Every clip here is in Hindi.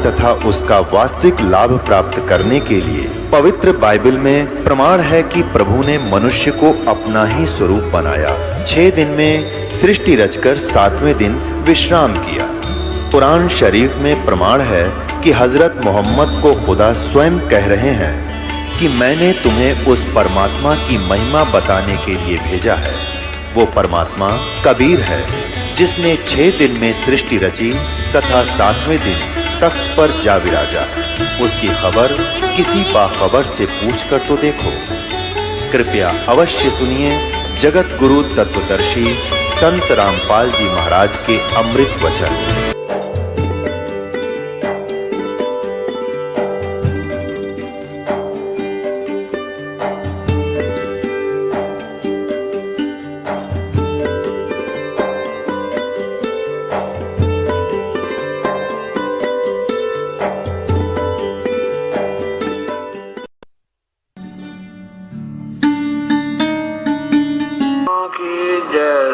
तथा उसका वास्तविक लाभ प्राप्त करने के लिए पवित्र बाइबल में प्रमाण है कि प्रभु ने मनुष्य को अपना ही स्वरूप बनाया। 6 दिन में सृष्टि रचकर 7वें दिन विश्राम किया। कुरान शरीफ में प्रमाण है कि हजरत मोहम्मद को खुदा स्वयं कह रहे हैं कि मैंने तुम्हें उस परमात्मा की महिमा बताने के लिए भेजा है। वो परमात्मा कबीर है जिसने 6 दिन में सृष्टि रची तथा 7वें दिन तख्त पर जा विराजा। उसकी खबर किसी बाखबर से पूछकर तो देखो। कृपया अवश्य सुनिए जगत गुरु तत्वदर्शी संत रामपाल जी महाराज के अमृत वचन।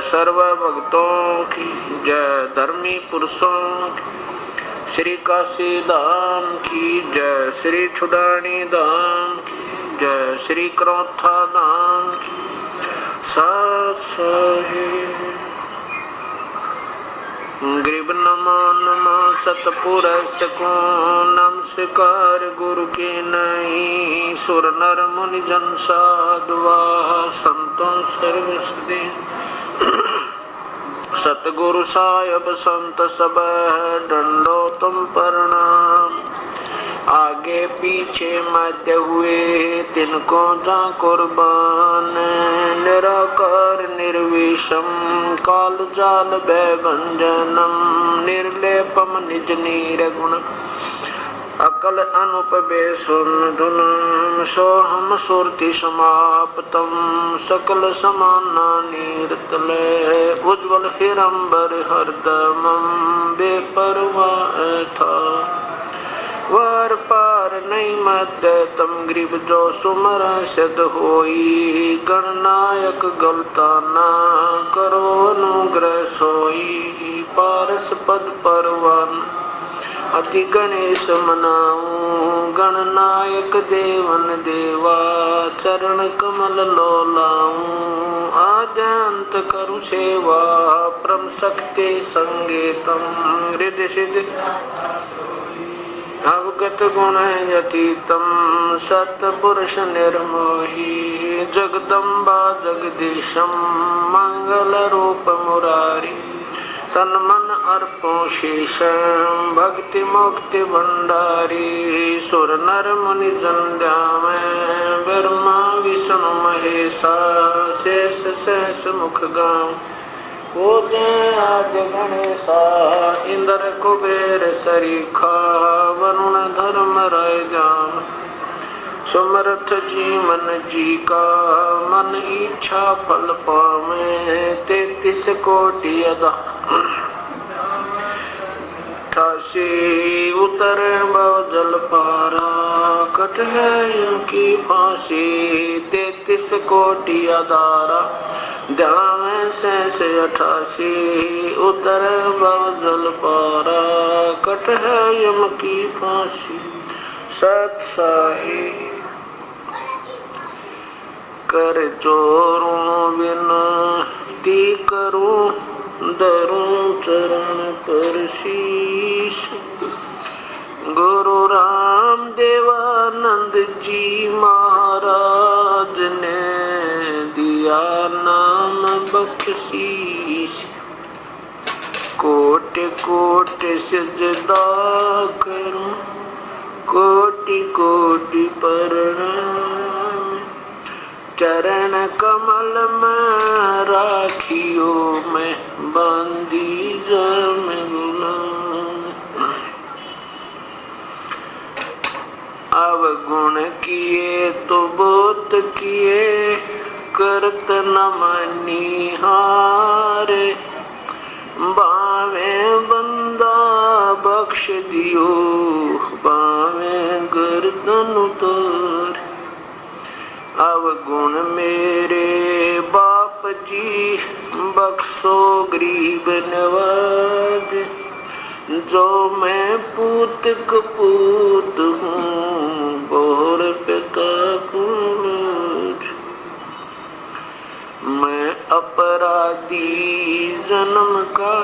सर्व भक्तों की जय, धर्मी पुरुषों की, श्री काशी धाम की जय, श्री छुडानी धाम की जय, श्री क्रोथा धाम की गरीब नमो नमो सतपुरुष को नमस्कार गुरु के नहीं, सुर नर मुनि जन साधुआ संतों सर्वसदे सतगुरु साहिब संत सब डंडो तुम प्रणाम। आगे पीछे मध्य हुए तिनको जा कुर्बान, निराकार निर्विषम काल जाल भयभंजनम, निर्लेपम निज निर्गुण अकल अनुपबे सुन धुनम, सोहम सुरति समाप्तम सकल समाना नीरतले, उज्ज्वल हिरंबर हरदमम बेपरवाह था। वार पार नहीं मध्य तम ग्रीब जो सुमर सिद्ध होई, गणनायक गलता ना करो अनुग्रह सोई, पारस पद परवन अति गणेश मनाऊं, गणनायक देवन देवा चरण कमल लोलाऊं, आद्यंत करु सेवा परम शक्ति संगीतम, हृदय सिद्ध अवगत गुण यतीतम, सतपुरुष निर्मोही, जगदम्बा जगदीशम मंगल रूप मुरारी, तन मन अर्पो शेष भक्ति मुक्ति भंडारी, सुर नर मुनि जन में ब्रह्मा विष्णु महेशा, शेष शेष मुख गाँव वो जय आद्य गणेशा, इंद्र कुबेर सरीखा वरुण धर्म राय जान, समर्थ जीवन जी का मन इच्छा फल पावे, 33 कोटि अदा 88 उतर भव जल पारा, कट है इनकी फांसी, 33 कोटि अदारा ध्यान से 88 उतर भव जल पारा, कट है यम की फांसी। सत्साही कर जोरूं विनती करूं, धरूं चरण पर शीश, गुरु राम देवानंद जी महाराज ने दिया नाम बख्शीश, कोटि कोटि सिजदा करूं, कोटि कोटि प्रणाम, चरण कमल में राखियो मैं बंदी जम गुलाम, अवगुण किए तो बहुत किए करत न मनिहारे, बावे बंदा बख्श दियो बावे गर्दन उतार, अवगुण मेरे बाप जी बख्शो गरीब नवाज, जो मैं पूत कपूत हूँ बोर पिता कुछ, मैं अपराधी जन्म का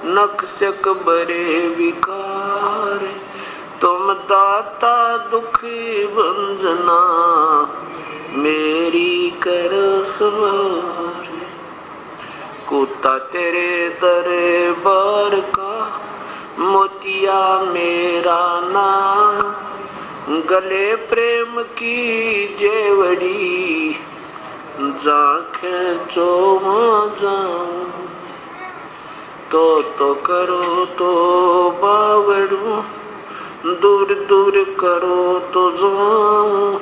नक्शक बड़े विकार, तुम दाता दुखी भंजना मेरी करो सवार। कुत्ता तेरे दरबार का मोतिया मेरा नाम, गले प्रेम की जेवड़ी जांखें जो जाऊं। तो करो तो बावड़ू, दूर दूर करो तो जाऊं,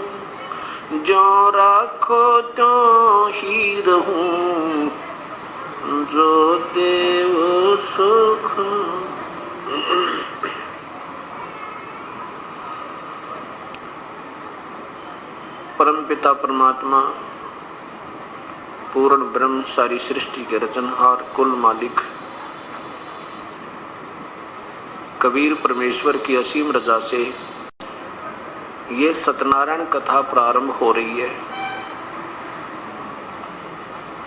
जो राखो तो ही रहूं, जो देव सुख। परमपिता परमात्मा पूर्ण ब्रह्म सारी सृष्टि के रचनहार कुल मालिक कबीर परमेश्वर की असीम रजा से ये सत्यनारायण कथा प्रारंभ हो रही है।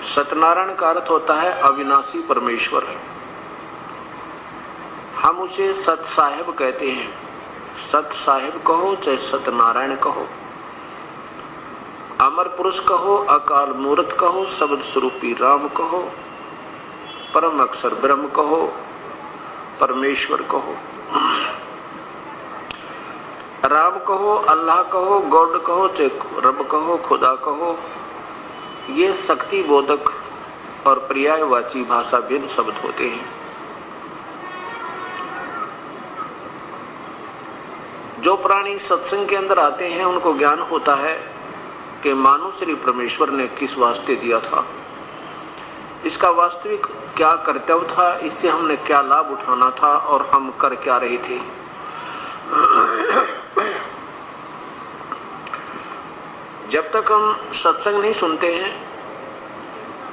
सत्यनारायण का अर्थ होता है अविनाशी परमेश्वर। हम उसे सत साहिब कहते हैं। सत साहिब कहो चाहे सत्यनारायण कहो, अमर पुरुष कहो, अकाल मूर्त कहो, शब्द स्वरूपी राम कहो, परम अक्षर ब्रह्म कहो, परमेश्वर कहो, राम कहो, अल्लाह कहो, गॉड कहो, चाहे रब कहो, खुदा कहो, ये शक्ति बोधक और पर्यायवाची भाषा भिन्न शब्द होते हैं। जो प्राणी सत्संग के अंदर आते हैं उनको ज्ञान होता है कि मानो श्री परमेश्वर ने किस वास्ते दिया था, इसका वास्तविक क्या कर्तव्य था, इससे हमने क्या लाभ उठाना था और हम कर क्या रहे थे। जब तक हम सत्संग नहीं सुनते हैं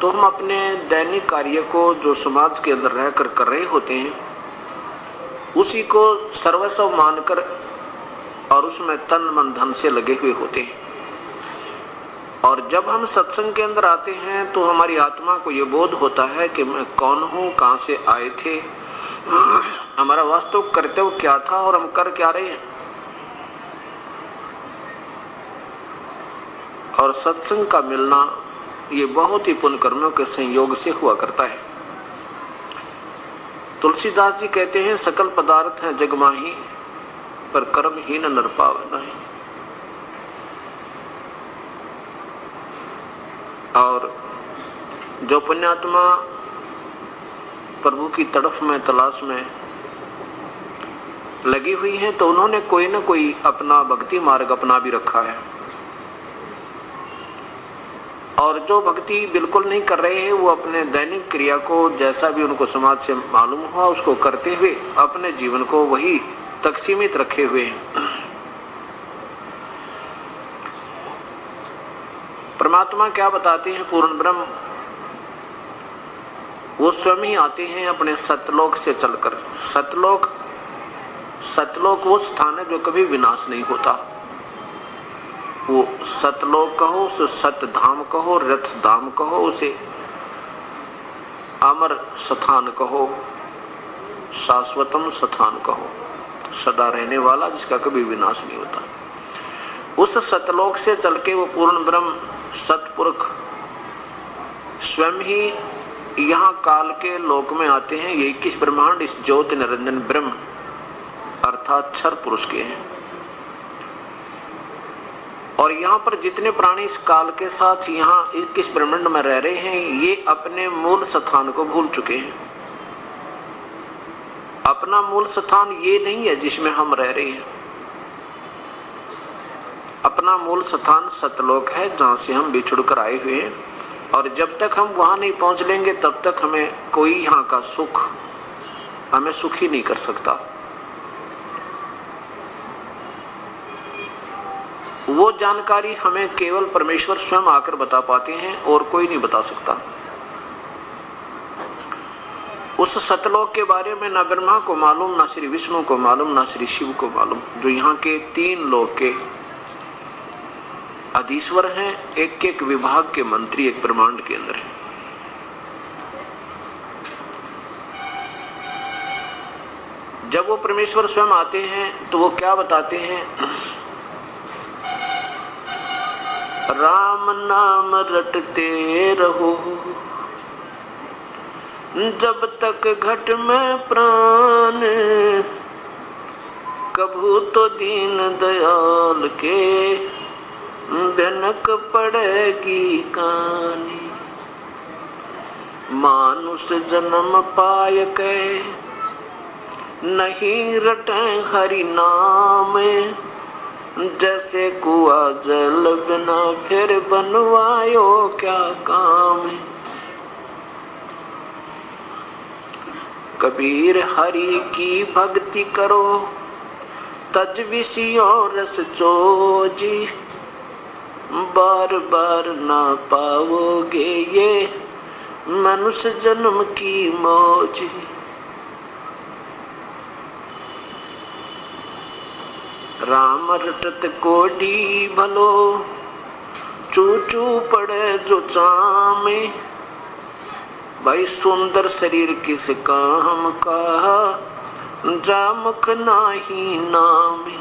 तो हम अपने दैनिक कार्य को जो समाज के अंदर रहकर कर रहे होते हैं उसी को सर्वस्व मानकर और उसमें तन मन धन से लगे हुए होते हैं। और जब हम सत्संग के अंदर आते हैं तो हमारी आत्मा को ये बोध होता है कि मैं कौन हूँ, कहाँ से आए थे, हमारा वास्तविक कर्तव्य क्या था और हम कर क्या रहे हैं। और सत्संग का मिलना ये बहुत ही पुण्य कर्मों के संयोग से हुआ करता है। तुलसीदास जी कहते हैं सकल पदार्थ हैं जग माही, पर कर्म ही न नर पावे नहीं। और जो पुण्यात्मा प्रभु की तड़फ में तलाश में लगी हुई हैं तो उन्होंने कोई न कोई अपना भक्ति मार्ग अपना भी रखा है। और जो भक्ति बिल्कुल नहीं कर रहे हैं वो अपने दैनिक क्रिया को जैसा भी उनको समाज से मालूम हुआ उसको करते हुए अपने जीवन को वही तक सीमित रखे हुए हैं। परमात्मा क्या बताते हैं, पूर्ण ब्रह्म वो स्वयं ही आते हैं अपने सतलोक से चलकर। सतलोक वो स्थान है जो कभी विनाश नहीं होता। वो सतलोक कहो, उसे सतधाम कहो, रथ धाम कहो, उसे अमर स्थान कहो, शाश्वतम स्थान कहो, सदा रहने वाला जिसका कभी विनाश नहीं होता। उस सतलोक से चल के वो पूर्ण ब्रह्म सतपुरुष स्वयं ही यहाँ काल के लोक में आते हैं। ये 21 ब्रह्मांड इस ज्योति निरंजन ब्रह्म अर्थात क्षर पुरुष के हैं। और यहाँ पर जितने प्राणी इस काल के साथ यहाँ 21 ब्रह्मांड में रह रहे हैं ये अपने मूल स्थान को भूल चुके हैं। अपना मूल स्थान ये नहीं है जिसमें हम रह रहे हैं। अपना मूल स्थान सतलोक है जहाँ से हम बिछुड़ कर आए हुए हैं। और जब तक हम वहां नहीं पहुंच लेंगे तब तक हमें कोई यहाँ का सुख हमें सुखी नहीं कर सकता। वो जानकारी हमें केवल परमेश्वर स्वयं आकर बता पाते हैं और कोई नहीं बता सकता। उस सतलोक के बारे में ना ब्रह्मा को मालूम, ना श्री विष्णु को मालूम, ना श्री शिव को मालूम, जो यहाँ के 3 लोक के अधीश्वर हैं, एक एक विभाग के मंत्री एक ब्रह्मांड के अंदर है। जब वो परमेश्वर स्वयं आते हैं तो वो क्या बताते हैं? राम नाम रटते रहो जब तक घट में प्राण, कभू तो दीन दयाल के भनक पड़ेगी कानी। मानुष जन्म पाय के नहीं रटे हरि नाम, जैसे कुआ जल बिना फिर बनवायो क्या काम। कबीर हरि की भक्ति करो तज विषयों रस चोजी, बार बार ना पाओगे ये मनुष्य जन्म की मौज। राम रटत कोडी भलो, चू चू पड़े जो चामे। भाई सुंदर शरीर किस काम का, जामुख नाही नामी।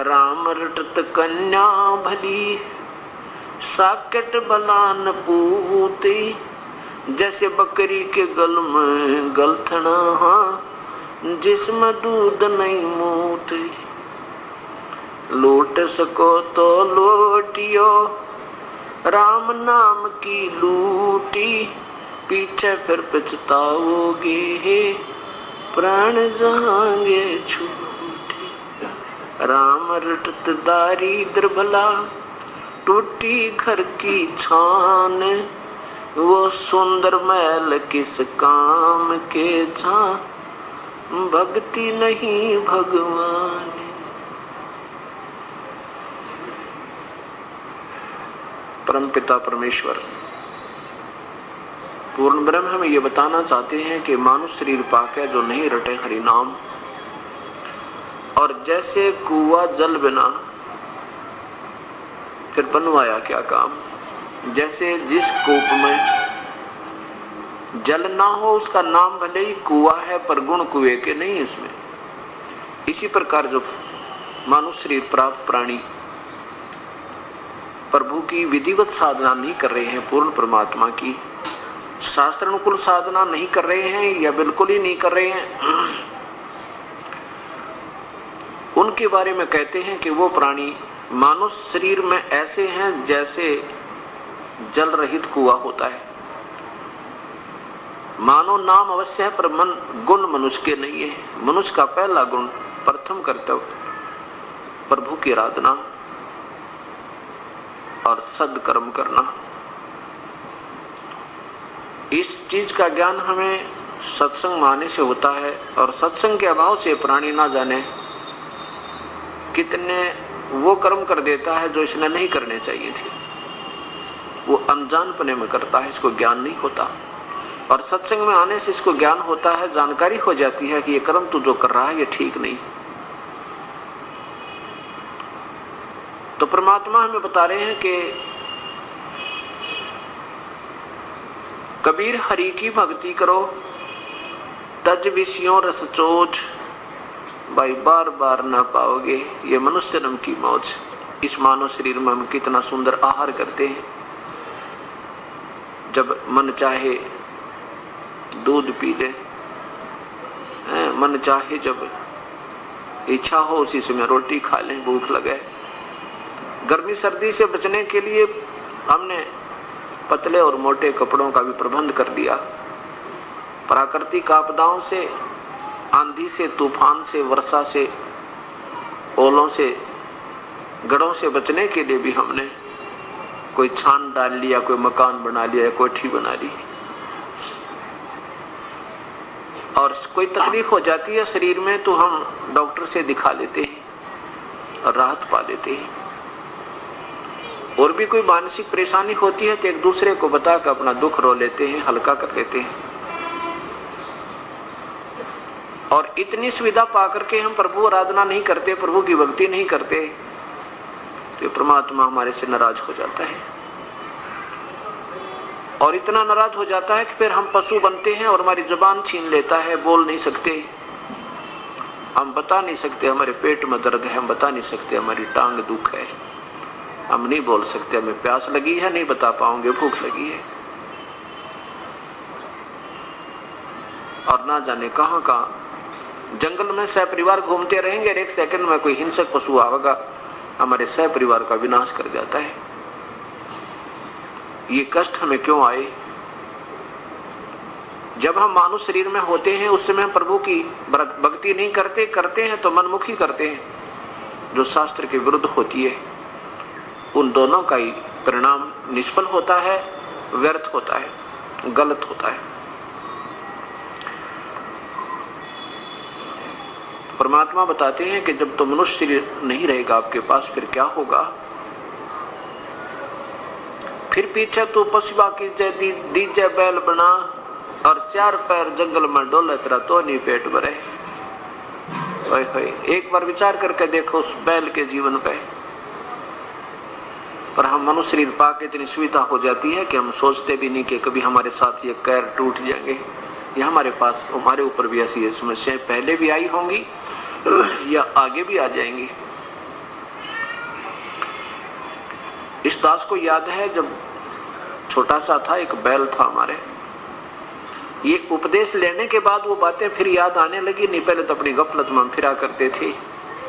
राम रटत कन्या भली, साकेट बलान पूती। जैसे बकरी के गल में गलथना, जिसमें दूध नहीं मूती। लूट सको तो लूटियो, राम नाम की लूटी। पीछे फिर पछताओगे, प्राण जाएंगे छूटी। राम रटत दारिद्र भला, टूटी घर की छान। वो सुंदर महल किस काम के जा, भक्ति नहीं भगवान। परमपिता परमेश्वर पूर्ण ब्रह्म हमें ये बताना चाहते हैं कि मानुष शरीर पाके जो नहीं रटे हरि नाम, और जैसे कुआ जल बिना फिर बनवाया क्या काम। जैसे जिस कूप में जल ना हो उसका नाम भले ही कुआ है पर गुण कुएं के नहीं इसमें। इसी प्रकार जो मानुष शरीर प्राप्त प्राणी प्रभु की विधिवत साधना नहीं कर रहे हैं, पूर्ण परमात्मा की शास्त्रानुकूल साधना नहीं कर रहे हैं या बिल्कुल ही नहीं कर रहे हैं, उनके बारे में कहते हैं कि वो प्राणी मानुष शरीर में ऐसे हैं जैसे जल रहित कुआ होता है। मानो नाम अवश्य है पर मन गुण मनुष्य के नहीं है। मनुष्य का पहला गुण प्रथम कर्तव्य प्रभु की आराधना और सद्कर्म करना। इस चीज का ज्ञान हमें सत्संग माने से होता है, और सत्संग के अभाव से प्राणी ना जाने कितने वो कर्म कर देता है जो इसने नहीं करने चाहिए थे। वो अनजानपने में करता है, इसको ज्ञान नहीं होता। और सत्संग में आने से इसको ज्ञान होता है, जानकारी हो जाती है कि ये कर्म तू जो कर रहा है ये ठीक नहीं। तो परमात्मा हमें बता रहे हैं कि कबीर हरि की भक्ति करो तज विषयों रस चोच। भाई बार बार ना पाओगे ये मनुष्य जन्म की मौज। इस मानव शरीर में हम कितना सुंदर आहार करते हैं। जब मन चाहे दूध पी ले, मन चाहे जब इच्छा हो उसी समय रोटी खा लें, भूख लगे। गर्मी सर्दी से बचने के लिए हमने पतले और मोटे कपड़ों का भी प्रबंध कर दिया। प्राकृतिक आपदाओं से, आंधी से, तूफान से, वर्षा से, ओलों से, गड़ों से बचने के लिए भी हमने कोई छान डाल लिया, कोई मकान बना लिया, कोठी बना ली। और कोई तकलीफ हो जाती है शरीर में तो हम डॉक्टर से दिखा लेते हैं और राहत पा लेते हैं। और भी कोई मानसिक परेशानी होती है तो एक दूसरे को बताकर अपना दुख रो लेते हैं, हल्का कर लेते हैं। और इतनी सुविधा पाकर के हम प्रभु आराधना नहीं करते, प्रभु की भक्ति नहीं करते, तो परमात्मा हमारे से नाराज हो जाता है। और इतना नाराज हो जाता है कि फिर हम पशु बनते हैं और हमारी जुबान छीन लेता है, बोल नहीं सकते, हम बता नहीं सकते हमारे पेट में दर्द है, हम बता नहीं सकते हमारी टांग दुख है, हम नहीं बोल सकते हमें प्यास लगी है, नहीं बता पाओगे भूख लगी है। और ना जाने कहां कहां जंगल में सह परिवार घूमते रहेंगे और एक सेकंड में कोई हिंसक पशु आवेगा, हमारे सह परिवार का विनाश कर जाता है। ये कष्ट हमें क्यों आए? जब हम मानव शरीर में होते हैं उस समय प्रभु की भक्ति नहीं करते, करते हैं तो मनमुखी करते हैं, जो शास्त्र के विरुद्ध होती है। उन दोनों का ही परिणाम निष्फल होता है, व्यर्थ होता है, गलत होता है। परमात्मा बताते हैं कि जब तो मनुष्य शरीर नहीं रहेगा आपके पास, फिर क्या होगा? फिर पीछे तो पशुआ की दीजे बैल बना और 4 पैर जंगल में डोले, तेरा तो नहीं पेट भरे। एक बार विचार करके देखो उस बैल के जीवन पे। पर हम मनुष्य शरीर पाके इतनी सुविधा हो जाती है कि हम सोचते भी नहीं कि कभी हमारे साथ ये पैर टूट जाएंगे, या हमारे पास हमारे ऊपर भी ऐसी समस्याएं पहले भी आई होंगी या आगे भी आ जाएंगी। इस दास को याद है जब छोटा सा था, एक बैल था हमारे, ये उपदेश लेने के बाद वो बातें फिर याद आने लगी। नहीं पहले तो अपनी गफलत में फिरा करते थे,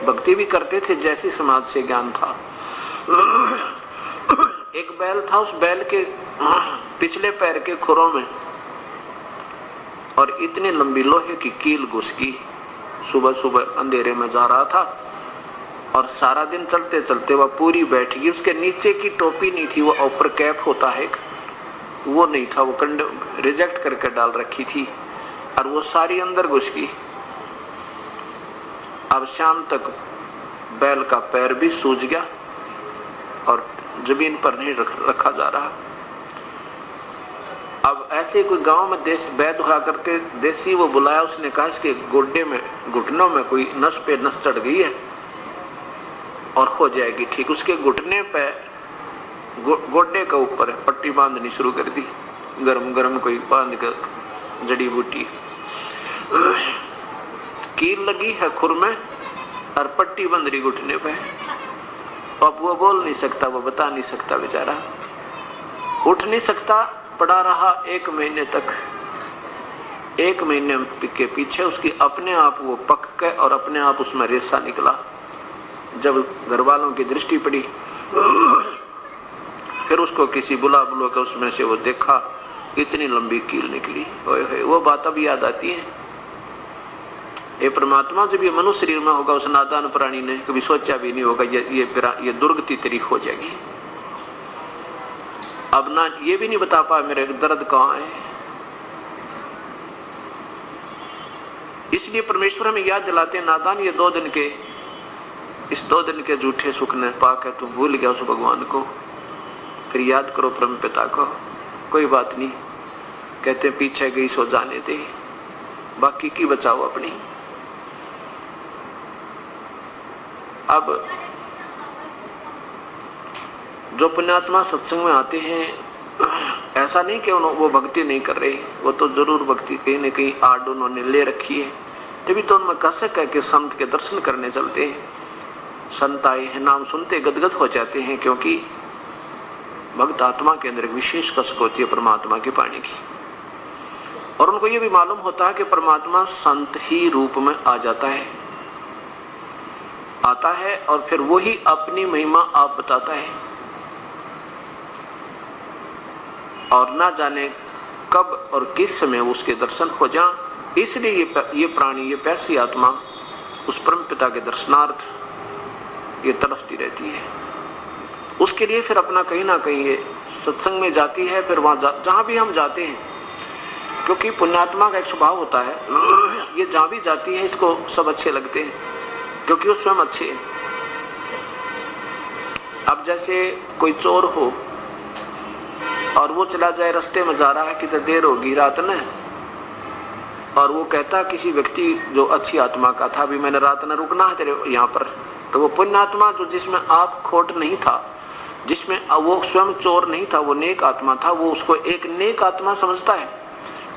भक्ति भी करते थे जैसी समाज से ज्ञान था। एक बैल था, उस बैल के पिछले पैर के खुरों में और इतनी लंबी लोहे की कील घुस गई। सुबह सुबह अंधेरे में जा रहा था और सारा दिन चलते चलते वह पूरी बैठ गई। उसके नीचे की टोपी नहीं थी, वो ऊपर कैप होता है, वो नहीं था, वो कंडे रिजेक्ट करके डाल रखी थी और वो सारी अंदर घुस गई। अब शाम तक बैल का पैर भी सूज गया और जमीन पर नहीं रखा जा रहा। अब ऐसे कोई गांव में वैद्य हुआ करते देसी, वो बुलाया, उसने कहा इसके गोड्डे में, घुटनों में कोई नस पे नस चढ़ गई है और हो जाएगी ठीक। उसके घुटने पे गोड्डे के ऊपर पट्टी बांधनी शुरू कर दी, गरम गरम कोई बांध कर जड़ी बूटी, कील लगी है खुर में और पट्टी बंध रही घुटने पे। अब वो बोल नहीं सकता, वो बता नहीं सकता, बेचारा उठ नहीं सकता, पड़ा रहा 1 महीने तक। 1 महीने के पीछे उसकी अपने आप वो पक के और अपने आप उसमें रेशा निकला। जब घर वालों की दृष्टि पड़ी फिर उसको किसी बुला के उसमें से वो देखा, इतनी लंबी कील निकली। ओए वो बात अब याद आती है। ये परमात्मा जब ये मनुष्य शरीर में होगा, उस नादान प्राणी ने कभी सोचा भी नहीं होगा ये दुर्गति तेरी हो जाएगी। अब ना ये भी नहीं बता पाया मेरे दर्द कहाँ है। इसलिए परमेश्वर हमें याद दिलाते, नादान ये 2 दिन के, इस 2 दिन के झूठे सुख ने पाकर तुम भूल गया उस भगवान को, फिर याद करो परम पिता को। कोई बात नहीं, कहते पीछे गई सो जाने दे, बाकी की बचाओ अपनी। अब जो पुण्यात्मा सत्संग में आते हैं, ऐसा नहीं कि वो भक्ति नहीं कर रहे, वो तो जरूर भक्ति कहीं न कहीं आड़ उन्होंने ले रखी है, तभी तो उनमें कसक है कि संत के दर्शन करने चलते हैं। संत आए हैं, नाम सुनते गदगद हो जाते हैं, क्योंकि भक्त आत्मा के अंदर एक विशेष कसक होती है परमात्मा की पानी की। और उनको ये भी मालूम होता है कि परमात्मा संत ही रूप में आ जाता है, आता है और फिर वही अपनी महिमा आप बताता है, और ना जाने कब और किस समय उसके दर्शन हो जा। इसलिए ये प्राणी, ये पैसी आत्मा उस परम पिता के दर्शनार्थ ये तड़पती रहती है। उसके लिए फिर अपना कहीं ना कहीं ये सत्संग में जाती है, फिर वहां जहां भी हम जाते हैं, क्योंकि पुण्यात्मा का एक स्वभाव होता है, ये जहां भी जाती है इसको सब अच्छे लगते हैं, क्योंकि वो स्वयं अच्छे हैं। अब जैसे कोई चोर हो और वो चला जाए, रास्ते में जा रहा है, कितनी देर होगी रात ने, और वो कहता किसी व्यक्ति जो अच्छी आत्मा का था, अभी मैंने रात में रुकना है तेरे यहाँ पर, तो वो पुण्य आत्मा जो जिसमें आप खोट नहीं था, जिसमें वो स्वयं चोर नहीं था, वो नेक आत्मा था, वो उसको एक नेक आत्मा समझता है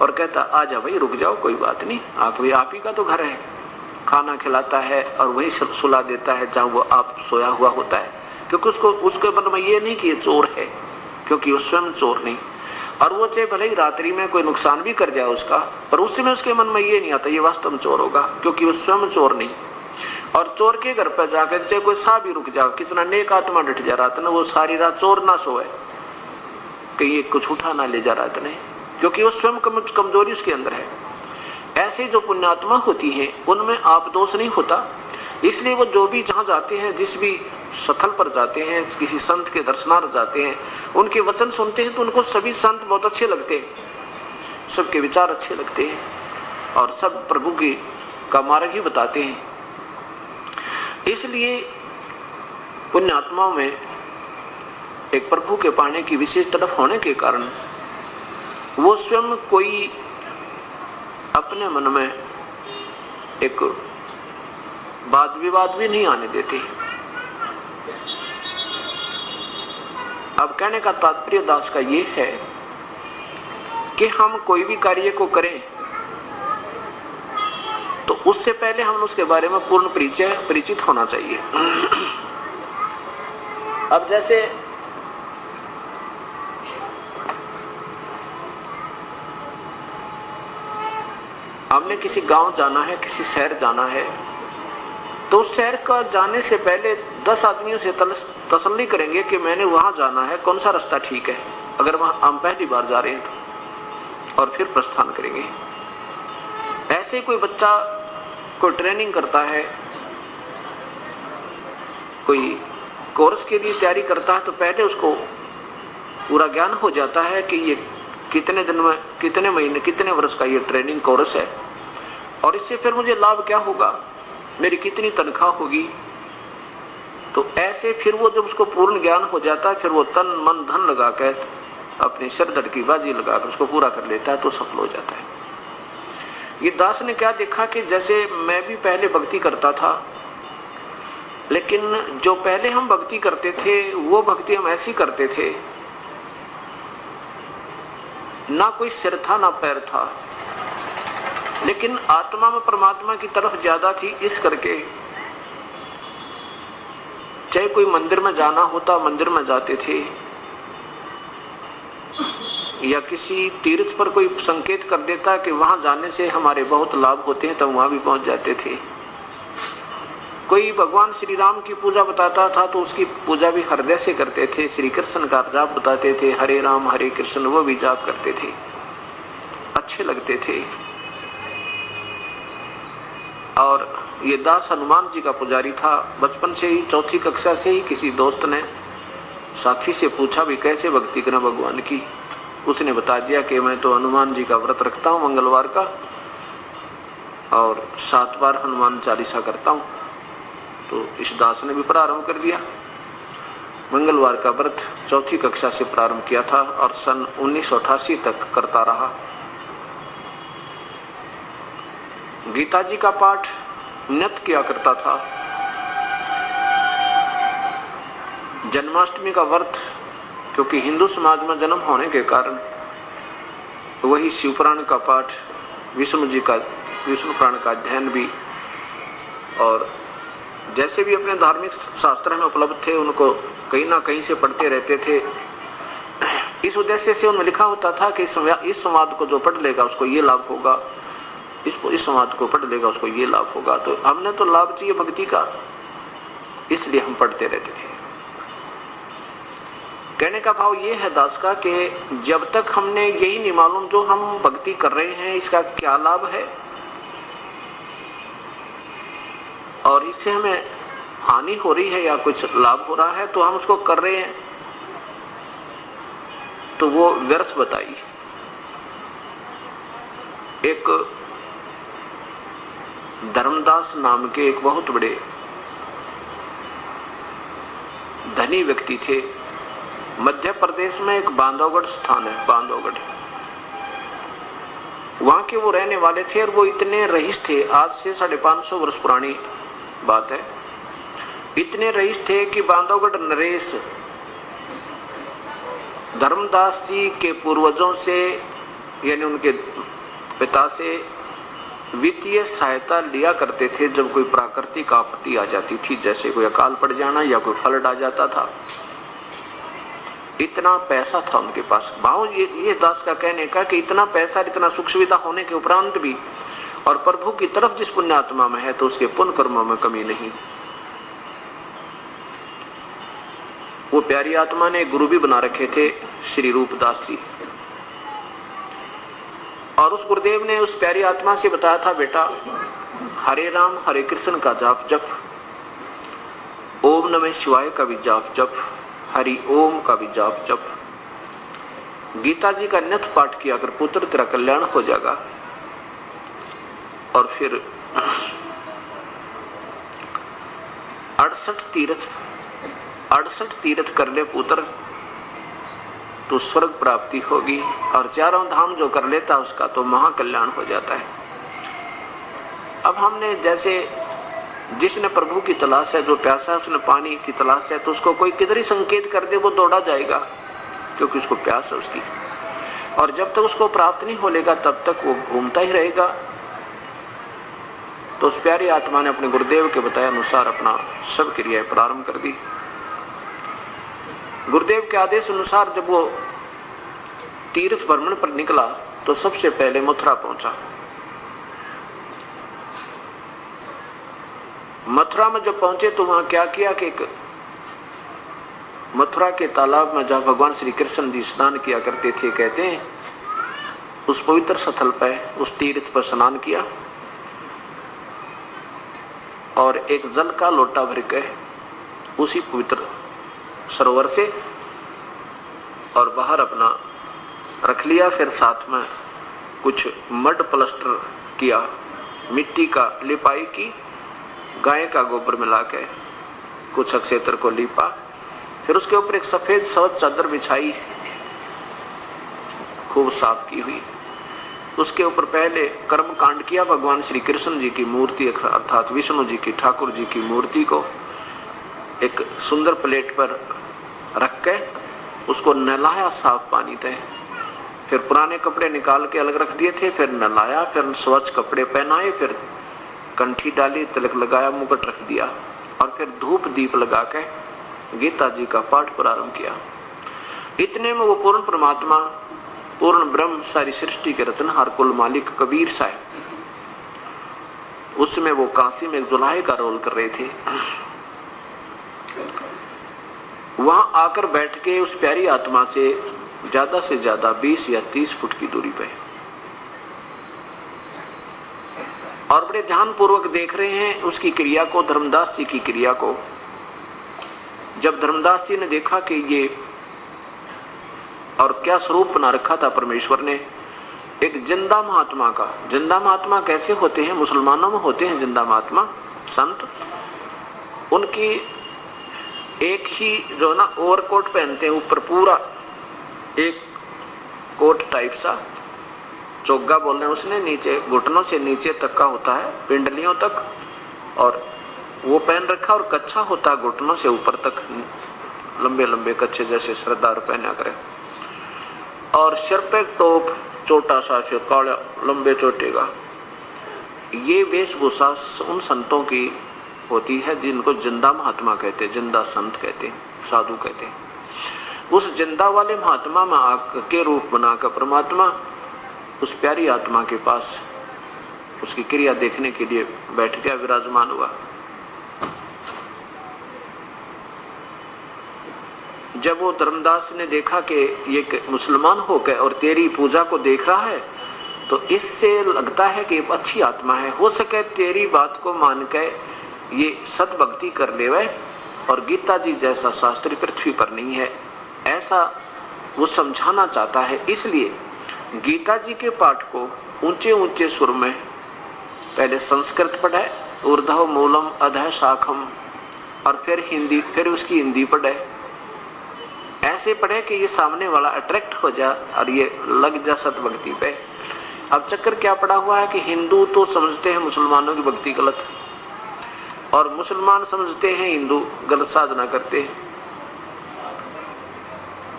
और कहता आजा भाई रुक जाओ, कोई बात नहीं, आप ही का तो घर है, खाना खिलाता है और वही सुला देता है जहाँ वो आप सोया हुआ होता है, क्योंकि उसके मन में ये नहीं कि ये चोर है, क्योंकि वो स्वयं चोर नहीं। और वो चाहे भले ही रात्रि में कोई नुकसान भी कर जाए उसका, पर उस समय उसके मन में ये नहीं आता ये वास्तव में चोर होगा, क्योंकि वो स्वयं चोर नहीं। और चोर के घर पर जाकर चाहे कोई सा भी रुक जाओ, कितना नेक आत्मा डट जा रात ने, वो सारी रात चोर ना सोए, कहीं कुछ उठा ना ले जा रात ने, क्योंकि वो स्वयं कमजोरी उसके अंदर है। ऐसे जो पुण्यात्मा होती हैं उनमें आप दोष नहीं होता, इसलिए वो जो भी जहाँ जाते हैं, जिस भी स्थल पर जाते हैं, किसी संत के दर्शनार्थ जाते हैं, उनके वचन सुनते हैं तो उनको सभी संत बहुत अच्छे लगते हैं, सबके विचार अच्छे लगते हैं और सब प्रभु की का मार्ग ही बताते हैं। इसलिए पुण्यात्माओं में एक प्रभु के पाने की विशेष तरफ होने के कारण वो स्वयं कोई अपने मन में एक वाद विवाद भी नहीं आने देते। अब कहने का तात्पर्य दास का ये है कि हम कोई भी कार्य को करें तो उससे पहले हम उसके बारे में पूर्ण परिचित होना चाहिए। अब जैसे हमने किसी गांव जाना है, किसी शहर जाना है, तो उस शहर का जाने से पहले 10 आदमियों से तसल्ली करेंगे कि मैंने वहां जाना है, कौन सा रास्ता ठीक है, अगर वहां हम पहली बार जा रहे हैं तो, और फिर प्रस्थान करेंगे। ऐसे कोई बच्चा कोई ट्रेनिंग करता है, कोई कोर्स के लिए तैयारी करता है, तो पहले उसको पूरा ज्ञान हो जाता है कि ये कितने दिन में, कितने महीने, कितने वर्ष का ये ट्रेनिंग कोर्स है, और इससे फिर मुझे लाभ क्या होगा, मेरी कितनी तनख्वाह होगी। तो ऐसे फिर वो जब उसको पूर्ण ज्ञान हो जाता है, फिर वो तन मन धन लगाकर अपनी सिरदर्द की बाजी लगाकर उसको पूरा कर लेता है, तो सफल हो जाता है। ये दास ने क्या देखा कि जैसे मैं भी पहले भक्ति करता था, लेकिन जो पहले हम भक्ति करते थे वो भक्ति हम ऐसी करते थे, ना कोई सिर था ना पैर था, लेकिन आत्मा में परमात्मा की तरफ ज्यादा थी। इस करके चाहे कोई मंदिर में जाना होता मंदिर में जाते थे, या किसी तीर्थ पर कोई संकेत कर देता कि वहां जाने से हमारे बहुत लाभ होते हैं, तो वहां भी पहुंच जाते थे। कोई भगवान श्री राम की पूजा बताता था तो उसकी पूजा भी हृदय से करते थे। श्री कृष्ण का जाप बताते थे, हरे राम हरे कृष्ण, वो भी जाप करते थे, अच्छे लगते थे। और ये दास हनुमान जी का पुजारी था। बचपन से ही, चौथी कक्षा से ही किसी दोस्त ने साथी से पूछा भी कैसे भक्ति करें भगवान की। उसने बता दिया कि मैं तो हनुमान जी का व्रत रखता हूँ मंगलवार का, और 7 बार हनुमान चालीसा करता हूँ। तो इस दास ने भी प्रारंभ कर दिया। मंगलवार का व्रत चौथी कक्षा से प्रारंभ किया था और सन 1988 तक करता रहा। गीता जी का पाठ नित्य किया करता था। जन्माष्टमी का व्रत, क्योंकि हिंदू समाज में जन्म होने के कारण वही शिवपुराण का पाठ, विष्णु पुराण का अध्ययन भी, और जैसे भी अपने धार्मिक शास्त्र में उपलब्ध थे उनको कहीं ना कहीं से पढ़ते रहते थे। इस उद्देश्य से उनमें लिखा होता था कि इस संवाद को जो पढ़ लेगा उसको ये लाभ होगा, इस संवाद को पढ़ लेगा उसको ये लाभ होगा। तो हमने तो लाभ चाहिए भक्ति का, इसलिए हम पढ़ते रहते थे। कहने का भाव ये है दास का कि जब तक हमने यही नहीं मालूम जो हम भक्ति कर रहे हैं इसका क्या लाभ है और इससे हमें हानि हो रही है या कुछ लाभ हो रहा है, तो हम उसको कर रहे हैं तो वो व्यर्थ बताइए। एक धर्मदास नाम के एक बहुत बड़े धनी व्यक्ति थे। मध्य प्रदेश में एक बांधवगढ़ स्थान है, बांधवगढ़, वहां के वो रहने वाले थे और वो इतने रईस थे, आज से 550 वर्ष पुरानी बात है, इतने रईस थे कि बांधवगढ़ नरेश धर्मदास जी के पूर्वजों से यानी उनके पिता से वित्तीय सहायता लिया करते थे जब कोई प्राकृतिक आपत्ति आ जाती थी, जैसे कोई अकाल पड़ जाना या कोई फ्लड आ जाता था। इतना पैसा था उनके पास। भाव ये दास का कहने का कि इतना पैसा, इतना सुख सुविधा होने के उपरांत भी और प्रभु की तरफ जिस पुण्यात्मा में है तो उसके पुण्य कर्मों में कमी नहीं। वो प्यारी आत्मा ने गुरु भी बना रखे थे श्री रूपदास जी, और उस गुरुदेव ने उस प्यारी आत्मा से बताया था, बेटा हरे राम हरे कृष्ण का जाप जप, ओम नमः शिवाय का भी जाप जप, हरि ओम का भी जाप जप, गीता जी का नित्य पाठ किया कर पुत्र तेरा कल्याण हो जाएगा। और फिर 68 तीर्थ कर ले पुत्र तो स्वर्ग प्राप्ति होगी, और चारों धाम जो कर लेता उसका तो महाकल्याण हो जाता है। अब हमने जैसे जिसने प्रभु की तलाश है, जो प्यासा है उसने पानी की तलाश है, तो उसको कोई किधर ही संकेत कर दे वो दौड़ा जाएगा, क्योंकि उसको प्यास है उसकी, और जब तक उसको प्राप्त नहीं हो लेगा तब तक वो घूमता ही रहेगा। तो उस प्यारी आत्मा ने अपने गुरुदेव के बताए अनुसार अपना सब क्रियाएं प्रारंभ कर दी। गुरुदेव के आदेश अनुसार जब वो तीर्थ भ्रमण पर निकला तो सबसे पहले मथुरा पहुंचा। मथुरा में जब पहुंचे तो वहां क्या किया कि मथुरा के तालाब में जहां भगवान श्री कृष्ण जी स्नान किया करते थे, कहते हैं उस पवित्र स्थल पर, उस तीर्थ पर स्नान किया और एक जल का लोटा भर के उसी पवित्र सरोवर से और बाहर अपना रख लिया। फिर साथ में कुछ मड प्लास्टर किया, मिट्टी का लिपाई की, गाय का गोबर मिला के कुछ अक्षेत्र को लीपा, फिर उसके ऊपर एक सफेद स्वच्छ चादर बिछाई, खूब साफ की हुई। उसके ऊपर पहले कर्म कांड किया, भगवान श्री कृष्ण जी की मूर्ति अर्थात विष्णु जी की, ठाकुर जी की मूर्ति को एक सुंदर प्लेट पर रख के उसको नहलाया साफ पानी से। फिर पुराने कपड़े निकाल के अलग रख दिए थे, फिर नहलाया, फिर स्वच्छ कपड़े पहनाए, फिर कंठी डाली, तिलक लगाया, मुकुट रख दिया, और फिर धूप दीप लगा के गीता जी का पाठ प्रारंभ किया। इतने में वो पूर्ण परमात्मा, पूर्ण ब्रह्म, सारी सृष्टि के रचनहार, कुल मालिक कबीर साहब, उसमें वो काशी में एक जुलाहे का रोल कर रहे थे। वहां आकर बैठ के उस प्यारी आत्मा से ज्यादा 20 या 30 फुट की दूरी पे और बड़े ध्यान पूर्वक देख रहे हैं उसकी क्रिया को, धर्मदास जी की क्रिया को। जब धर्मदास जी ने देखा कि ये और क्या स्वरूप बना रखा था परमेश्वर ने, एक जिंदा महात्मा का। जिंदा महात्मा कैसे होते हैं? मुसलमानों में होते हैं जिंदा महात्मा संत, उनकी एक ही जो ना ओवरकोट पहनते हैं, ऊपर पूरा एक कोट टाइप सा, चोगा बोल रहे हैं उसने, नीचे घुटनों से नीचे तक का होता है, पिंडलियों तक, और वो पहन रखा, और कच्छा होता है घुटनों से ऊपर तक, लंबे लंबे कच्छे जैसे सरदार पहना करे, और सिर पे टोप छोटा सा से काला लंबे चोटे का। ये वेशभूषा उन संतों की होती है जिनको जिंदा महात्मा कहते हैं, जिंदा संत कहते हैं, साधु कहते हैं। उस जिंदा वाले महात्मा में के रूप बनाकर परमात्मा उस प्यारी आत्मा के पास उसकी क्रिया देखने के लिए बैठ गया, विराजमान हुआ। जब वो धर्मदास ने देखा कि ये मुसलमान होकर और तेरी पूजा को देख रहा है, तो इससे लगता है कि अच्छी आत्मा है, हो सके तेरी बात को मान के ये सत भक्ति कर लेवे, और गीता जी जैसा शास्त्री पृथ्वी पर नहीं है, ऐसा वो समझाना चाहता है। इसलिए गीता जी के पाठ को ऊंचे ऊंचे सुर में पहले संस्कृत पढ़े, ऊर्ध्व मूलम अधः शाखम, और फिर हिंदी, फिर उसकी हिंदी पढ़े, ऐसे पढ़े कि ये सामने वाला अट्रैक्ट हो जाए और ये लग जा सत भक्ति पे। अब चक्कर क्या पड़ा हुआ है कि हिंदू तो समझते हैं मुसलमानों की भक्ति गलत, और मुसलमान समझते हैं हिंदू गलत साधना करते हैं,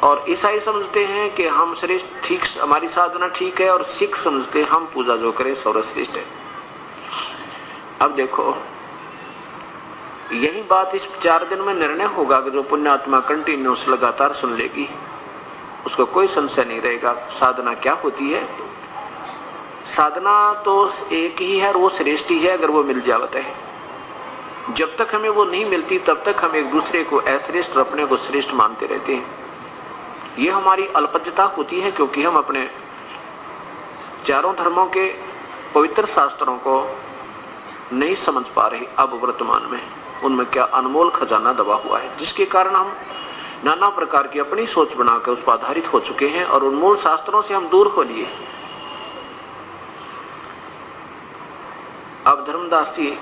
और ईसाई समझते हैं कि हम श्रेष्ठ, ठीक हमारी साधना ठीक है, और सिख समझते हैं हम पूजा जो करें सर्वश्रेष्ठ है। अब देखो, यही बात इस 4 दिन में निर्णय होगा कि जो पुण्यात्मा कंटिन्यूस लगातार सुन लेगी उसको कोई संशय नहीं रहेगा साधना क्या होती है। साधना तो एक ही है और वो श्रेष्ठ ही है अगर वो मिल जावत है। जब तक हमें वो नहीं मिलती तब तक हम एक दूसरे को अश्रेष्ठ और अपने को श्रेष्ठ मानते रहते हैं। ये हमारी अल्पज्यता होती है क्योंकि हम अपने चारों धर्मों के पवित्र शास्त्रों को नहीं समझ पा रहे। अब वर्तमान में उनमें क्या अनमोल खजाना दबा हुआ है, जिसके कारण हम नाना प्रकार की अपनी सोच बनाकर उस पर आधारित हो चुके हैं और उन मूल शास्त्रों से हम दूर हो लिए। अब धर्मदास जी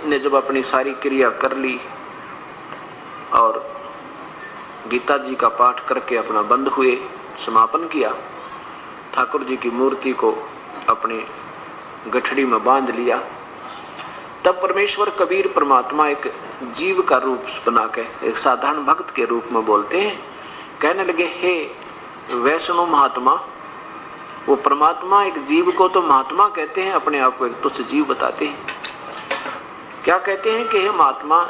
ने जब अपनी सारी क्रिया कर ली और गीता जी का पाठ करके अपना बंद हुए, समापन किया, ठाकुर जी की मूर्ति को अपनी गठड़ी में बांध लिया, तब परमेश्वर कबीर परमात्मा एक जीव का रूप बना के एक साधारण भक्त के रूप में बोलते हैं। कहने लगे, हे वैष्णव महात्मा, वो परमात्मा एक जीव को तो महात्मा कहते हैं, अपने आप को एक तुच्छ जीव बताते हैं। क्या कहते हैं कि हे महात्मा,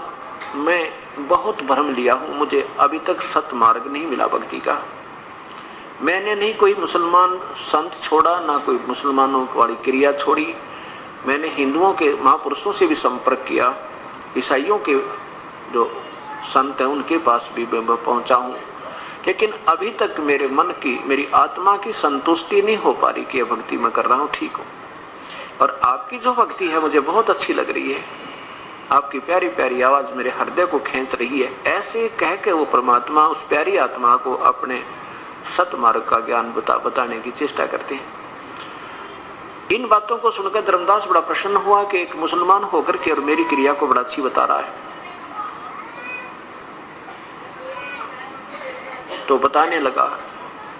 मैं बहुत भ्रम लिया हूँ, मुझे अभी तक सत मार्ग नहीं मिला भक्ति का। मैंने नहीं कोई मुसलमान संत छोड़ा, ना कोई मुसलमानों वाली क्रिया छोड़ी। मैंने हिंदुओं के महापुरुषों से भी संपर्क किया, ईसाइयों के जो संत हैं उनके पास भी मैं पहुंचा हूँ, लेकिन अभी तक मेरे मन की, मेरी आत्मा की संतुष्टि नहीं हो पा रही कि भक्ति मैं कर रहा हूँ ठीक हूँ। और आपकी जो भक्ति है मुझे बहुत अच्छी लग रही है, आपकी प्यारी प्यारी आवाज़ मेरे हृदय को खींच रही है। ऐसे कह के वो परमात्मा उस प्यारी आत्मा को अपने सतमार्ग का ज्ञान बताने की चेष्टा करते हैं। इन बातों को सुनकर धर्मदास बड़ा प्रसन्न हुआ कि एक मुसलमान होकर के और मेरी क्रिया को बड़ा अच्छी बता रहा है। तो बताने लगा,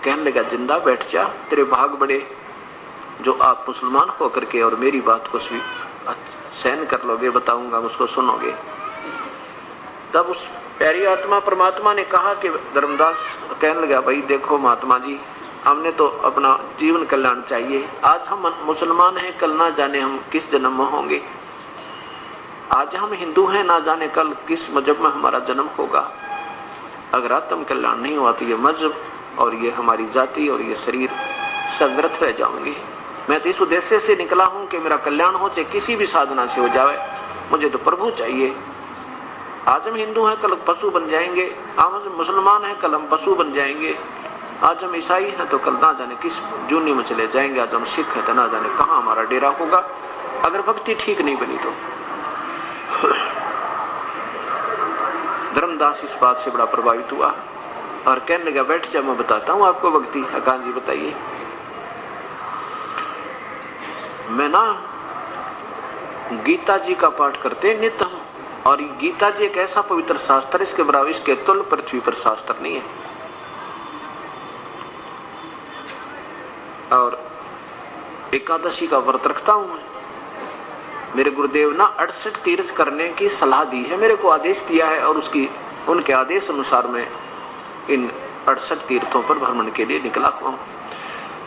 कहने लगा, जिंदा बैठ जा, तेरे भाग बड़े जो आप मुसलमान होकर के और मेरी बात को सहन कर लोगे, बताऊंगा उसको सुनोगे। तब उस प्यारी आत्मा परमात्मा ने कहा कि धर्मदास कहने लगा, भाई देखो महात्मा जी, हमने तो अपना जीवन कल्याण चाहिए। आज हम मुसलमान हैं, कल ना जाने हम किस जन्म में होंगे। आज हम हिंदू हैं, ना जाने कल किस मजहब में हमारा जन्म होगा। अगर आत्म कल्याण नहीं हुआ तो ये मजहब और ये हमारी जाति और ये शरीर सब व्यर्थ रह जाएंगे। मैं तो इस उद्देश्य से निकला हूँ कि मेरा कल्याण हो, चाहे किसी भी साधना से हो जाए, मुझे तो प्रभु चाहिए। आज हम हिंदू हैं, कल पशु बन जाएंगे। आज हम मुसलमान हैं, कल हम पशु बन जाएंगे। आज हम ईसाई हैं तो कल ना जाने किस जूनी में चले जाएंगे। आज हम सिख हैं तो ना जाने कहाँ हमारा डेरा होगा, अगर भक्ति ठीक नहीं बनी तो। धर्मदास इस बात से बड़ा प्रभावित हुआ और कहने लगा, बैठ जा, मैं बताता हूँ आपको भक्ति। कान जी बताइए। मैं ना गीता जी का पाठ करते नित्य हूँ, और गीता जी एक ऐसा पवित्र शास्त्र, इसके बराबर, इसके तुल्य पृथ्वी पर शास्त्र नहीं है। और एकादशी का व्रत रखता हूं मैं। मेरे गुरुदेव ना 68 तीर्थ करने की सलाह दी है, मेरे को आदेश दिया है, और उनके आदेश अनुसार मैं इन 68 तीर्थों पर भ्रमण के लिए निकला हुआ हूँ।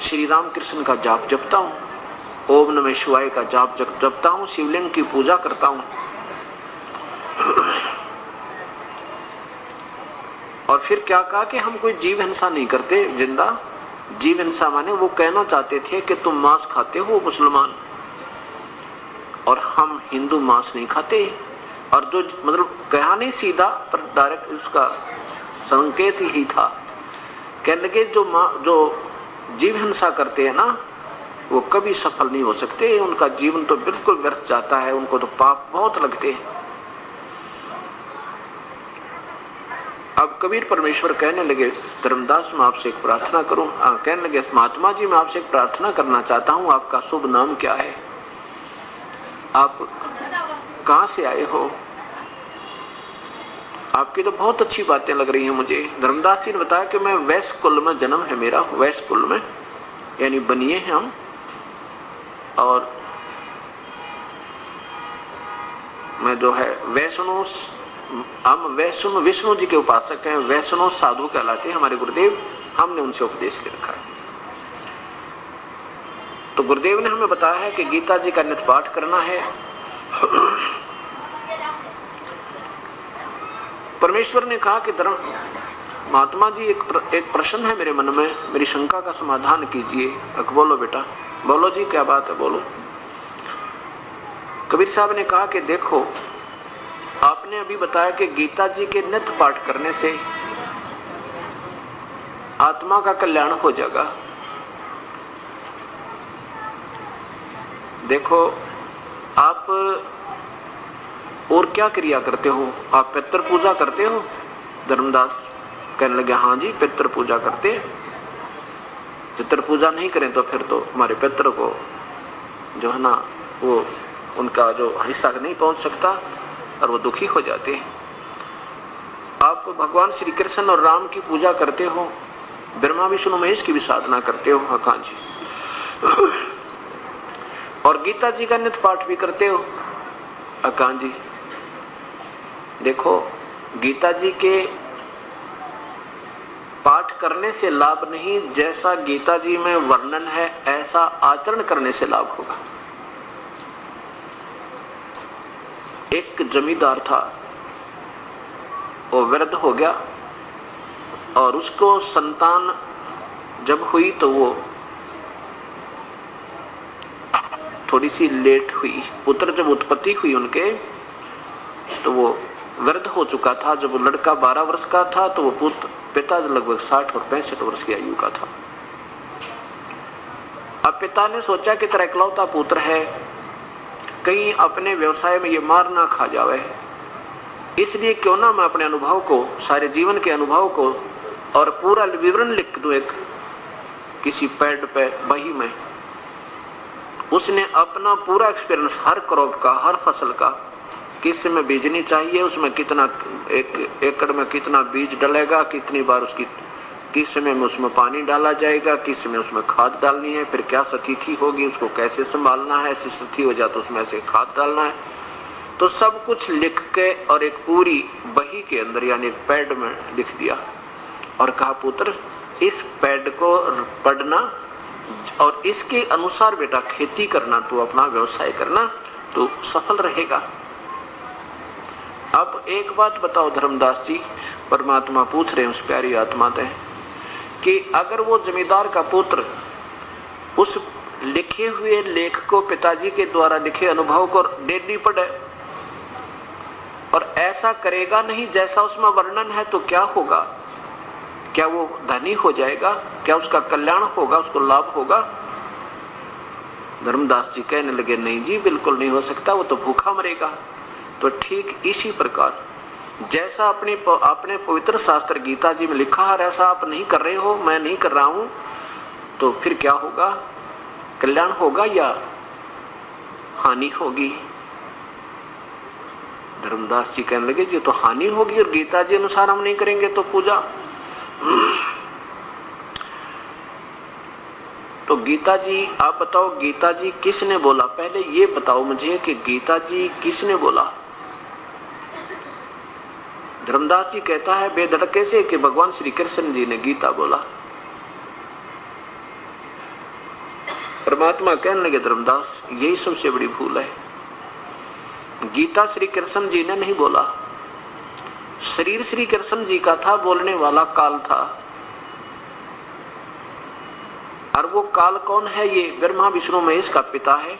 श्री राम कृष्ण का जाप जपता हूँ, ओम नमः शिवाय का जाप जपता हूँ, शिवलिंग की पूजा करता हूँ। और फिर क्या कहा कि हम कोई जीव हिंसा नहीं करते। जिंदा जीव हिंसा माने वो कहना चाहते थे कि तुम मांस खाते हो मुसलमान, और हम हिंदू मांस नहीं खाते। और जो मतलब कहा नहीं सीधा, पर डायरेक्ट उसका संकेत ही था। कहने लगे, जो जीव हिंसा करते हैं ना, वो कभी सफल नहीं हो सकते, उनका जीवन तो बिल्कुल व्यर्थ जाता है, उनको तो पाप बहुत लगते हैं। अब कबीर परमेश्वर कहने लगे, धर्मदास मैं आपसे एक प्रार्थना करूं। कहने लगे, महात्मा जी मैं आपसे एक प्रार्थना करना चाहता हूं, आपका शुभ नाम क्या है, आप कहां से आए हो? आपकी तो बहुत अच्छी बातें लग रही हैं मुझे। धर्मदास जी ने बताया कि मैं वैश्य कुल में जन्म है मेरा, वैश्य कुल में, यानी बनिए हैं हम, और मैं जो है वैष्णव, हम वैष्णव विष्णु जी के उपासक हैं, वैष्णव साधु कहलाते हैं हमारे गुरुदेव, हमने उनसे उपदेश ले रखा है। तो गुरुदेव ने हमें बताया है कि गीता जी का नित्य पाठ करना है। परमेश्वर ने कहा कि धर्म महात्मा जी एक प्रश्न है मेरे मन में, मेरी शंका का समाधान कीजिए। बोलो बेटा, बोलो जी, क्या बात है, बोलो। कबीर साहब ने कहा कि देखो, आपने अभी बताया कि गीता जी के नित्य पाठ करने से आत्मा का कल्याण हो जाएगा। देखो, आप और क्या क्रिया करते हो? आप पितृ पूजा करते हो? धर्मदास कहने लगे, हाँ जी पितृ पूजा करते हैं। पितृ पूजा नहीं करें तो फिर तो हमारे पितृ को जो है ना, वो उनका जो हिस्सा नहीं पहुंच सकता और वो दुखी हो जाते हैं। आप भगवान श्री कृष्ण और राम की पूजा करते हो, ब्रह्मा विष्णु महेश की भी साधना करते हो, हाँ जी, और गीता जी का नित्य पाठ भी करते हो, हाँ जी। देखो, गीता जी के पाठ करने से लाभ नहीं, जैसा गीता जी में वर्णन है ऐसा आचरण करने से लाभ होगा। एक जमींदार था, वो वृद्ध हो गया और उसको संतान जब हुई तो वो थोड़ी सी लेट हुई। पुत्र जब उत्पत्ति हुई उनके तो वो वृद्ध हो चुका था। जब वो लड़का 12 वर्ष का था तो वो पिता लगभग 60 और 65 वर्ष की आयु का था। अब पिता ने सोचा कि तेरा इकलौता पुत्र है, कहीं अपने व्यवसाय में ये मार ना खा जावे, इसलिए क्यों ना मैं अपने अनुभव को, सारे जीवन के अनुभव को और पूरा विवरण लिख दूं एक किसी पैड पे, बही में। उसने अपना पूरा एक्सपीरियंस, हर क्रॉप का, हर फसल का, किस में बीजनी चाहिए, उसमें कितना, एक एकड़ में कितना बीज डलेगा, कितनी बार उसकी, किस समय में उसमें पानी डाला जाएगा, किस समय उसमें खाद डालनी है, फिर क्या स्थिति होगी, उसको कैसे संभालना है, ऐसी स्थिति हो जाए तो उसमें ऐसे खाद डालना है। तो सब कुछ लिख के और एक पूरी बही के अंदर यानी एक पैड में लिख दिया और कहा, पुत्र इस पैड को पढ़ना और इसके अनुसार बेटा खेती करना, तू अपना व्यवसाय करना, तो सफल रहेगा। अब एक बात बताओ धर्मदास जी, परमात्मा पूछ रहे हैं उस प्यारी आत्मा से कि अगर वो जमींदार का पुत्र उस लिखे हुए लेख को, पिताजी के द्वारा लिखे अनुभव को डेली पढ़े और ऐसा करेगा नहीं जैसा उसमें वर्णन है, तो क्या होगा? क्या वो धनी हो जाएगा? क्या उसका कल्याण होगा, उसको लाभ होगा? धर्मदास जी कहने लगे, नहीं जी, बिल्कुल नहीं हो सकता, वो तो भूखा मरेगा। तो ठीक इसी प्रकार जैसा अपने पवित्र शास्त्र गीता जी में लिखा है ऐसा आप नहीं कर रहे हो, मैं नहीं कर रहा हूं, तो फिर क्या होगा? कल्याण होगा या हानि होगी? धर्मदास जी कहने लगे, जी तो हानि होगी और गीता जी अनुसार हम नहीं करेंगे तो पूजा। तो गीता जी, आप बताओ गीता जी किसने बोला? पहले ये बताओ मुझे कि गीता जी किसने बोला? धर्मदास जी कहता है बेधड़के से कि भगवान श्री कृष्ण जी ने गीता बोला। परमात्मा कहने लगे, धर्मदास यही सबसे बड़ी भूल है, गीता श्री कृष्ण जी ने नहीं बोला, शरीर श्री कृष्ण जी का था, बोलने वाला काल था। और वो काल कौन है? ये ब्रह्मा विष्णु महेश का पिता है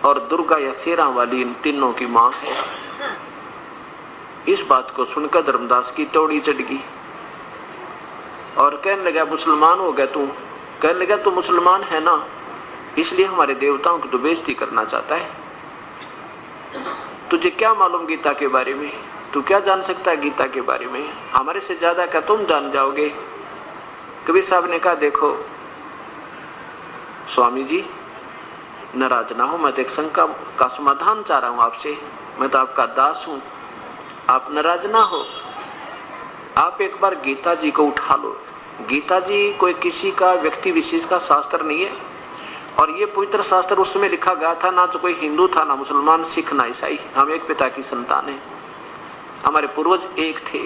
और दुर्गा या शेरा वाली इन तीनों की मां है। इस बात को सुनकर धर्मदास की तौड़ी चढ़ गई और कहने लगा, मुसलमान हो गया तू? कहने लगा, तू मुसलमान है ना, इसलिए हमारे देवताओं की तो बेइज्जती करना चाहता है। तुझे क्या मालूम गीता के बारे में? तू क्या जान सकता है गीता के बारे में? हमारे से ज्यादा क्या तुम जान जाओगे? कबीर साहब ने कहा, देखो स्वामी जी नाराज ना हो, मैं तो एक शंका का समाधान चाह रहा हूं आपसे, मैं तो आपका दास हूं, आप नाराज ना हो। आप एक बार गीता जी को उठा लो। गीता जी कोई किसी का व्यक्ति विशेष का शास्त्र नहीं है, और ये पवित्र शास्त्र उस समय लिखा गया था, ना तो कोई हिंदू था, ना मुसलमान, सिख, ना ईसाई। हम एक पिता की संतान हैं, हमारे पूर्वज एक थे।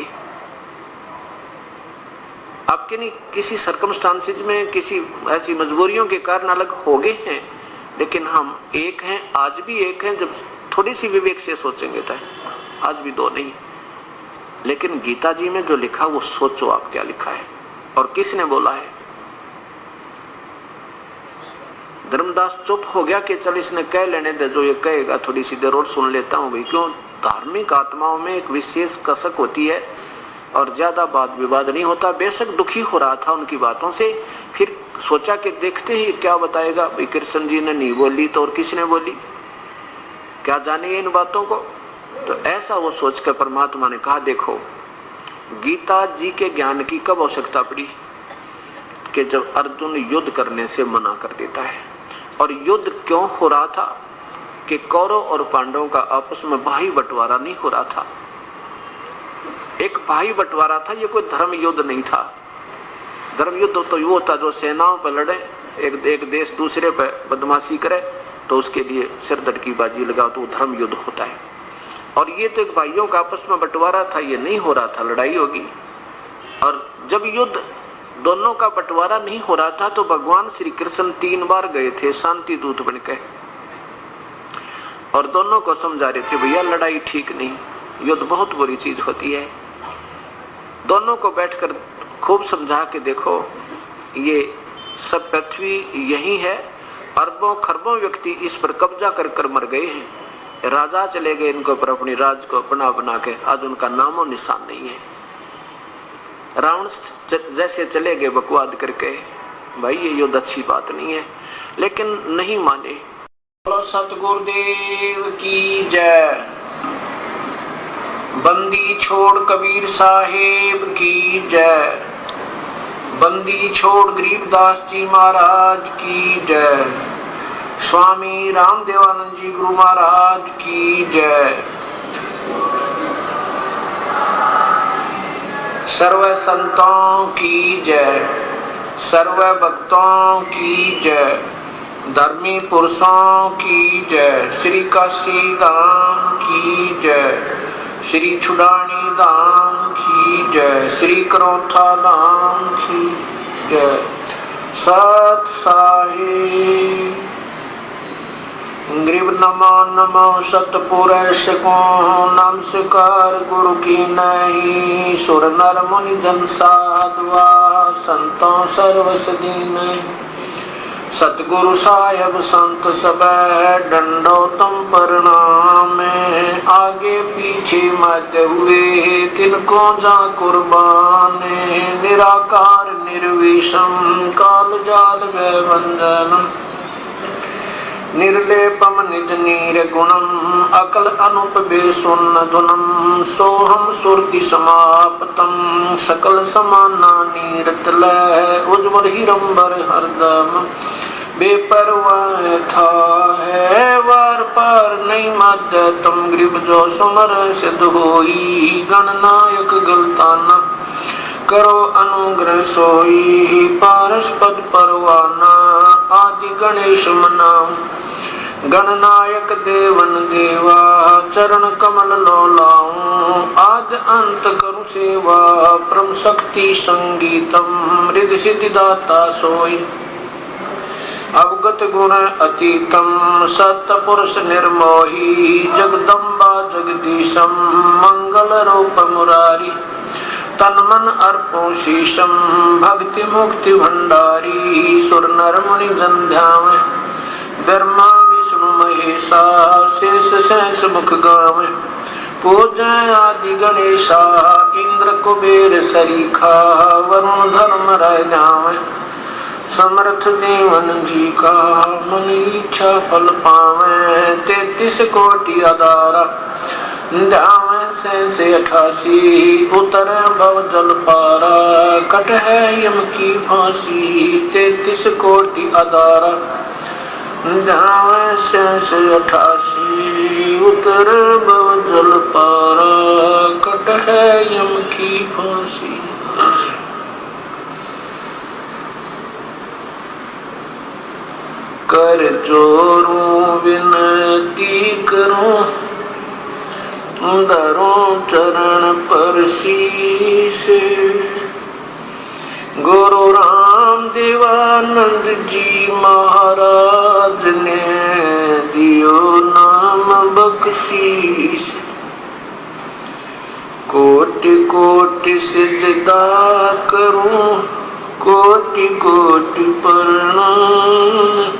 आपके नहीं किसी सर्कमस्टांसिस में, किसी ऐसी मजबूरियों के कारण अलग हो गए हैं, लेकिन हम एक हैं, आज भी एक हैं। जब थोड़ी सी विवेक से सोचेंगे तो आज भी दो नहीं। लेकिन गीता जी में जो लिखा वो सोचो आप क्या लिखा है और किसने बोला है। धर्मदास चुप हो गया कि चल इसने कह लेने दे, जो ये कहेगा थोड़ी सी देर और सुन लेता हूं भाई। क्यों? धार्मिक आत्माओं में एक विशेष कसक होती है और ज्यादा वाद विवाद नहीं होता। बेशक दुखी हो रहा था उनकी बातों से, फिर सोचा कि देखते ही क्या बताएगा भाई। कृष्ण जी ने नहीं बोली तो और किसने बोली, क्या जाने इन बातों को। तो ऐसा वो सोचकर परमात्मा ने कहा, देखो गीता जी के ज्ञान की कब आवश्यकता पड़ी कि जब अर्जुन युद्ध करने से मना कर देता है। और युद्ध क्यों हो रहा था कि कौरव और पांडवों का आपस में भाई बंटवारा नहीं हो रहा था। एक भाई बंटवारा था, ये कोई धर्म युद्ध नहीं था। धर्म युद्ध तो वो होता जो सेनाओं पर लड़े, एक देश दूसरे पर बदमाशी करे तो उसके लिए सिरदर्द की बाजी लगाओ, तो वो धर्म युद्ध होता है। और ये तो एक भाइयों का आपस में बंटवारा था, ये नहीं हो रहा था लड़ाई होगी। और जब युद्ध दोनों का बंटवारा नहीं हो रहा था तो भगवान श्री कृष्ण 3 बार गए थे शांति दूत बनकर, और दोनों को समझा रहे थे भैया लड़ाई ठीक नहीं, युद्ध बहुत बुरी चीज होती है। दोनों को बैठकर खूब समझा के देखो ये सब पृथ्वी यही है, अरबों खरबों व्यक्ति इस पर कब्जा कर कर मर गए हैं, राजा चले गए इनके ऊपर अपनी राज को बना बना के, आज उनका नामो निशान नहीं है। रावण जैसे चले गए बकवाद करके, भाई ये युद्ध अच्छी बात नहीं है, लेकिन नहीं माने। सतगुरुदेव की जय। बंदी छोड़ कबीर साहेब की जय। बंदी छोड़ गरीबदास जी महाराज की जय। स्वामी रामदेवानंद जी गुरु महाराज की जय। सर्व संतों की जय। सर्व भक्तों की जय। धर्मी पुरुषों की जय। श्री काशी धाम की जय। श्री छुड़ानी धाम की जय। श्री करोथा धाम की जय। सत साहिब ग्रीब नमो नमो सतपुरुष को नमस्कार गुरु की नहीं। सुर नर मुनि जन साधुआ संतों सर्वस दीन। सतगुरु साहेब संत सब डंडो तुम प्रणाम। आगे पीछे मत हुए किनको जा कुर्बान। निराकार निर्विषम काल जाल व वंदन। निर्लेपम निज नीर गुणम अकल अनुप बेसुन धुनम। सोहम सुरति समाप्तम सकल समाना नीरतल। उज्ज्वल हिरंबर हरदम बेपरवाह था है। वार पार नहीं मद तुम ग्रीब जो सुमर सिद्ध होई। गणनायक गलताना करो अनुग्रह सोई। पारस पद परवाना आदि गणेश मनाम। गणनायक देवन देवा चरण कमल लो लाऊं। आद अंत करूं सेवा परम शक्ति संगीतम। रिद्धि सिद्धि दाता सोई। अवगत गुण अतीतम सत पुरुष निर्मोही। जगदम्बा जगदीशम मंगल रूप मुरारी। तन मन अर्पो शीशम भक्ति मुक्ति भंडारी। सुर नर मुनि जन ध्यावे। ब्रह्मा विष्णु महेशा शेष शेष मुख गावे। पूजय आदि गणेशा इंद्र कुबेर सरीखा। वरुण धर्म रह जावे। समर्थ देवन जी का मन इच्छा फल पावे। 33 कोटि अदारा ध्यावे से 88 उतर भव जल पारा। कट है यम की फांसी 33 कोटि अदारा ध्यावे से 88 उतर भव जल पारा। है यम की फांसी। कर जोरूं विनती करूं, धरूं चरण पर शीश। गुरु राम देवानंद जी महाराज ने दियो नाम बख्शीश। कोटि कोटि सिजदा करूं, कोटि कोटि प्रणाम।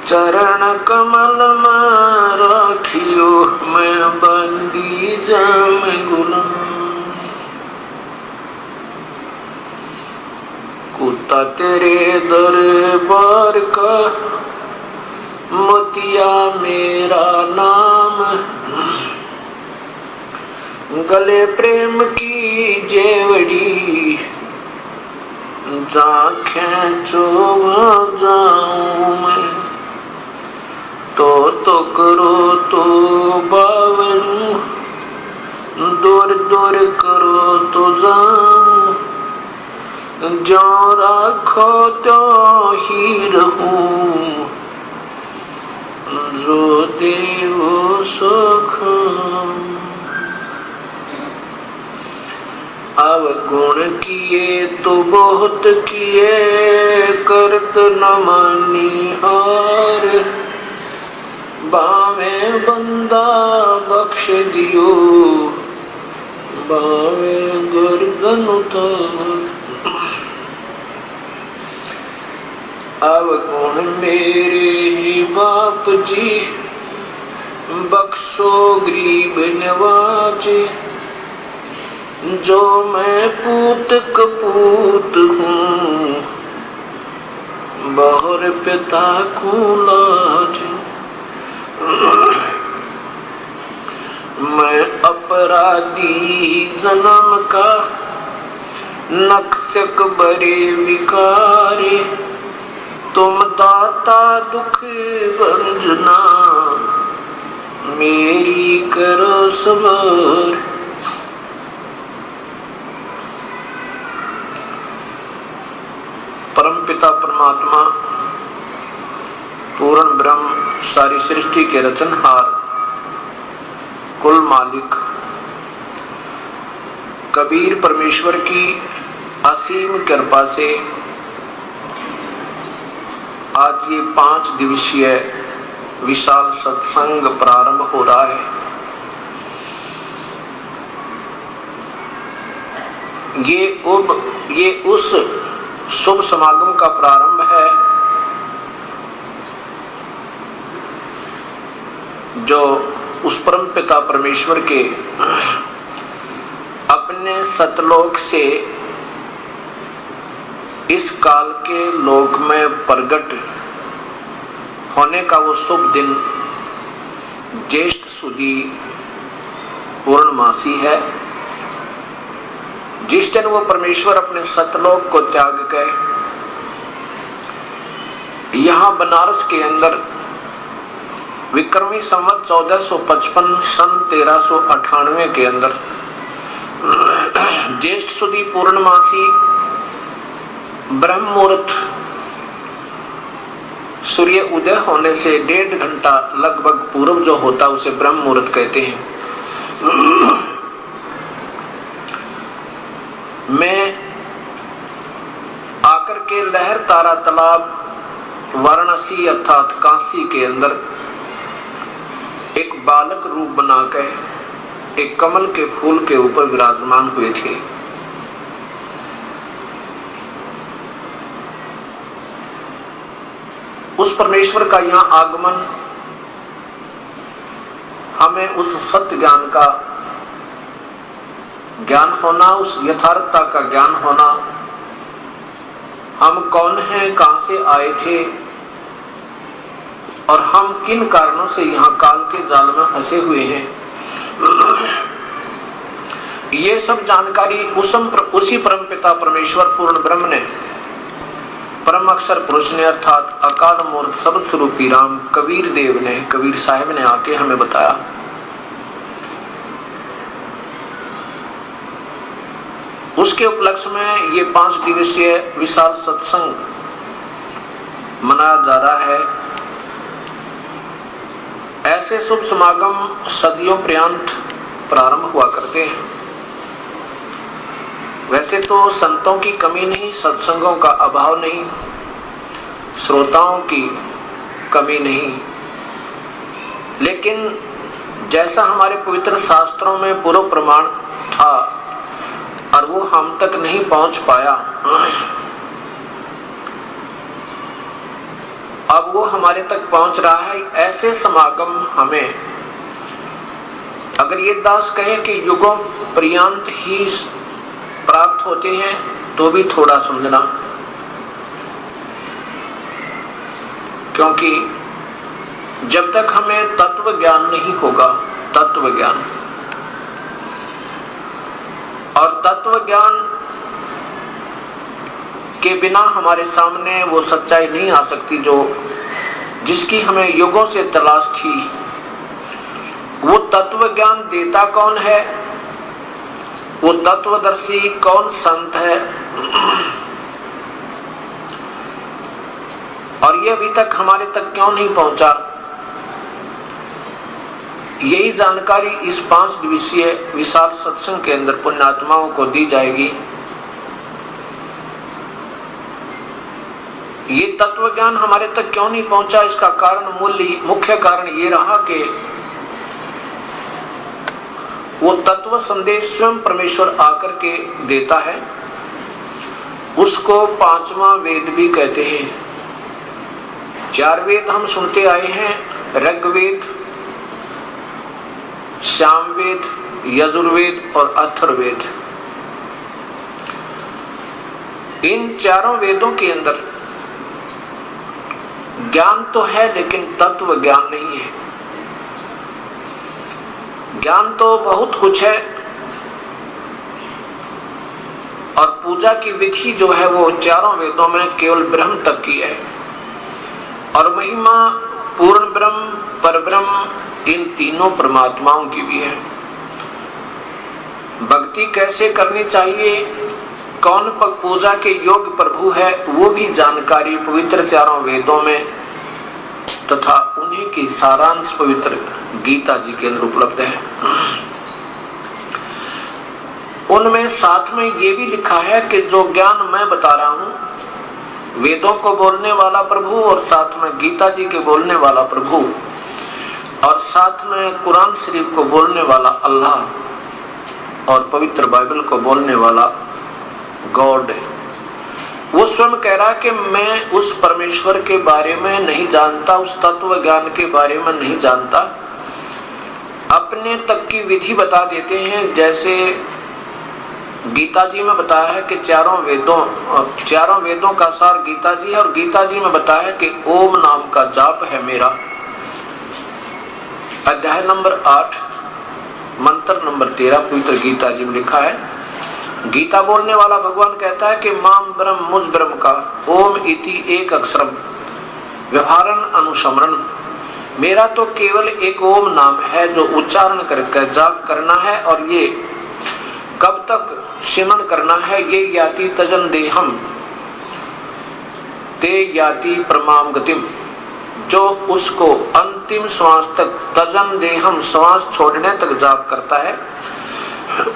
चरण कमल में राखियो, मैं बंदी जाम गुलाम। कुत्ता तेरे दरबार का, मोतिया मेरा नाम। गले प्रेम की जेवड़ी, जा खेचो जाऊं मैं। तो करो तो बावन, दूर दूर करो तो जाऊं। जो राखो तो ही रहूं, जो देवो सुख। अवगुण किए तो बहुत किए, करत न मानी हार। बावे बंदा बख्श दियो, बावे गर्दन उतार। अवगुण मेरे ही बाप जी, बख्शो गरीब नवाजी। जो मैं पूत कपूत हूँ, बहुर पिता को लाज। मैं अपराधी जन्म का, नक्शक बड़े विकारी। तुम दाता दुख भंजना, मेरी करो सवार। परमपिता परमात्मा पूर्ण ब्रह्म, सारी सृष्टि के रचनहार, कुल मालिक कबीर परमेश्वर की असीम कृपा से आज ये 5 दिवसीय विशाल सत्संग प्रारंभ हो रहा है। ये उस शुभ समागम का प्रारंभ है जो उस परम पिता परमेश्वर के अपने सतलोक से इस काल के लोक में प्रकट होने का वो शुभ दिन ज्येष्ठ सुदी पूर्णमासी है, जिस दिन वो परमेश्वर अपने सतलोक को त्याग कर यहाँ बनारस के अंदर विक्रमी संवत 1455 सन 1398 के अंदर ज्येष्ठ सुदी पूर्णमासी ब्रह्म मुहूर्त सूर्य उदय होने से 1.5 घंटा लगभग पूर्व जो होता उसे ब्रह्म मुहूर्त कहते हैं। मैं आकर के लहर तारा तालाब वाराणसी अर्थात काशी के अंदर एक बालक रूप बनाकर एक कमल के फूल के ऊपर विराजमान हुए थे। उस परमेश्वर का यहाँ आगमन हमें उस सत्य ज्ञान का ज्ञान होना, उस यथार्थता का ज्ञान होना, हम कौन हैं, कहां से आए थे और हम किन कारणों से यहाँ काल के जाल में फंसे हुए हैं, ये सब जानकारी उसी परमपिता परमेश्वर पूर्ण ब्रह्म ने, परम अक्षर पुरुष ने अर्थात अकाल मूर्त सब स्वरूपी राम कबीर देव ने, कबीर साहब ने आके हमें बताया। उसके उपलक्ष्य में ये 5 दिवसीय विशाल सत्संग मनाया जा रहा है। ऐसे शुभ समागम सदियों पर्यंत प्रारंभ हुआ करते हैं। वैसे तो संतों की कमी नहीं, सत्संगों का अभाव नहीं, श्रोताओं की कमी नहीं, लेकिन जैसा हमारे पवित्र शास्त्रों में पूर्व प्रमाण था और वो हम तक नहीं पहुंच पाया, अब वो हमारे तक पहुंच रहा है। ऐसे समागम हमें, अगर ये दास कहे कि युगों पर्यंत ही प्राप्त होते हैं, तो भी थोड़ा समझना, क्योंकि जब तक हमें तत्व ज्ञान नहीं होगा, तत्व ज्ञान, और तत्व ज्ञान के बिना हमारे सामने वो सच्चाई नहीं आ सकती जो जिसकी हमें युगों से तलाश थी। वो तत्व ज्ञान देता कौन है, वो तत्वदर्शी कौन संत है, और ये अभी तक हमारे तक क्यों नहीं पहुंचा, यही जानकारी इस 5 दिवसीय विशाल सत्संग के अंदर पुण्यात्माओं को दी जाएगी। ये तत्व ज्ञान हमारे तक क्यों नहीं पहुंचा, इसका कारण, मुख्य कारण ये रहा कि वो तत्व संदेश स्वयं परमेश्वर आकर के देता है। उसको 5वां वेद भी कहते हैं। 4 वेद हम सुनते आए हैं, ऋग्वेद, सामवेद, यजुर्वेद और अथर्ववेद। इन 4 वेदों के अंदर ज्ञान तो है, लेकिन तत्व ज्ञान नहीं है। ज्ञान तो बहुत कुछ है, और पूजा की विधि जो है वो 4 वेदों में केवल ब्रह्म तक की है, और महिमा पूर्ण ब्रह्म, परब्रह्म, इन तीनों परमात्माओं की भी है। भक्ति कैसे करनी चाहिए, कौन पूजा के योग्य प्रभु है, वो भी जानकारी पवित्र 4 वेदों में तथा उन्हीं की सारांश पवित्र गीता जी के अंदर उपलब्ध है। उनमें साथ में ये भी लिखा है कि जो ज्ञान मैं बता रहा हूं, वेदों को बोलने वाला प्रभु, और साथ में गीता जी के बोलने वाला प्रभु, और साथ में कुरान शरीफ को बोलने वाला अल्लाह, और पवित्र बाइबल को बोलने वाला गॉड है। वो स्वयं कह रहा कि मैं उस परमेश्वर के बारे में नहीं जानता, उस तत्व ज्ञान के बारे में नहीं जानता। अपने तक की विधि बता देते हैं, जैसे गीता जी में बताया है कि 4 वेदों का सार गीता जी है, और गीता जी में बताया है कि ओम नाम का जाप है मेरा। अध्याय नंबर 8 मंत्र नंबर 13 पवित्र गीता जी में लिखा है। गीता बोलने वाला भगवान कहता है कि माम ब्रह्म मुझ ब्रह्म का ओम इति एक अक्षरम व्यवहारन अनुस्मरण। मेरा तो केवल एक ओम नाम है जो उच्चारण करके जाप करना है, और ये कब तक सिमरण करना है, ये याति तजन देहम ते याति परमाम गतिम, जो उसको अंतिम श्वास तक, तजन देहम श्वास छोड़ने तक जाप करता है,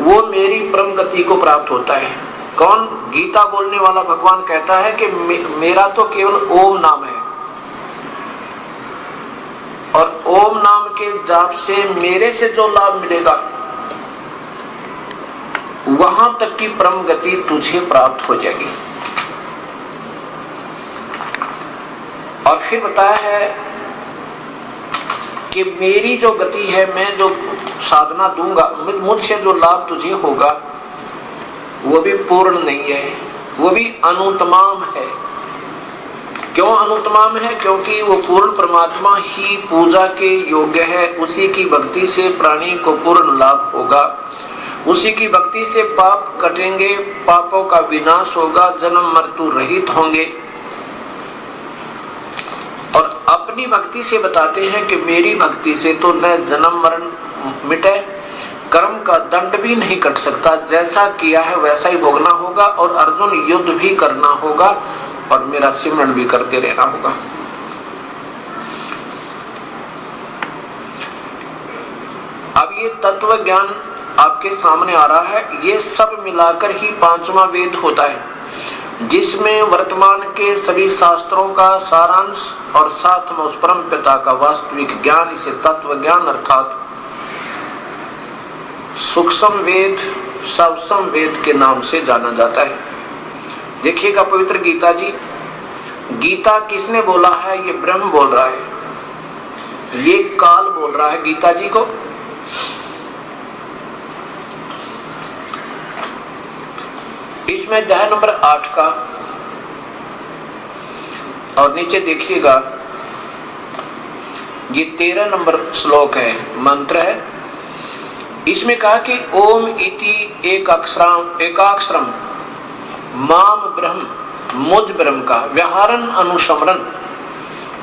वो मेरी परम गति को प्राप्त होता है। कौन? गीता बोलने वाला भगवान कहता है कि मेरा तो केवल ओम नाम है, और ओम नाम के जाप से मेरे से जो लाभ मिलेगा, वहां तक की परम गति तुझे प्राप्त हो जाएगी। और फिर बताया है कि मेरी जो गति है, मैं जो साधना दूंगा, मुझसे जो लाभ तुझे होगा, वो भी पूर्ण नहीं है, वो भी अनुत्तमाम है। क्यों अनुत्तमाम है? क्योंकि वो पूर्ण परमात्मा ही पूजा के योग्य है। उसी की भक्ति से प्राणी को पूर्ण लाभ होगा, उसी की भक्ति से पाप कटेंगे, पापों का विनाश होगा, जन्म मृत्यु रहित होंगे। और अपनी भक्ति से बताते हैं कि मेरी भक्ति से तो न जन्म मरण मिटे कर्म का दंड भी नहीं कट सकता। जैसा किया है वैसा ही भोगना होगा और अर्जुन युद्ध भी करना होगा और मेरा सिमरन भी करते रहना होगा। अब ये तत्व ज्ञान आपके सामने आ रहा है। ये सब मिलाकर ही पांचवा वेद होता है, जिसमें वर्तमान के सभी शास्त्रों का सारांश और साथ में उस परम पिता का वास्तविक ज्ञान, इसे तत्व ज्ञान अर्थात सूक्ष्म वेद, सवसम वेद के नाम से जाना जाता है। देखिएगा पवित्र गीता जी, गीता किसने बोला है? ये ब्रह्म बोल रहा है, ये काल बोल रहा है गीता जी को। इसमें अध्याय नंबर 8 का और नीचे देखिएगा ये 13 नंबर श्लोक है, मंत्र है। इसमें कहा कि ओम इति एकाक्षरम माम ब्रह्म, मुझ ब्रह्म का व्याहरण अनुसमरण,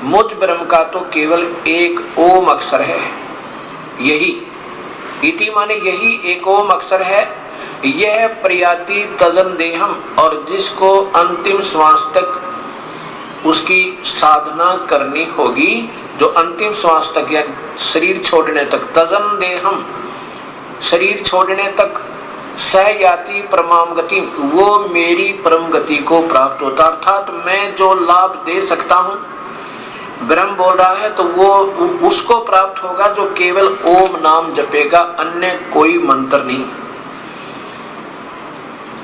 मुझ ब्रह्म का तो केवल एक ओम अक्षर है। यही इति माने यही एक ओम अक्षर है। यह प्रयाति तजन देहम, और जिसको अंतिम श्वास तक उसकी साधना करनी होगी, जो अंतिम श्वास तक या शरीर छोड़ने तक, तजन देहम शरीर छोड़ने तक, सहयाति परमाम गति, वो मेरी परम गति को प्राप्त होता। अर्थात मैं जो लाभ दे सकता हूं, ब्रह्म बोल रहा है, तो वो उसको प्राप्त होगा जो केवल ओम नाम जपेगा, अन्य कोई मंत्र नहीं।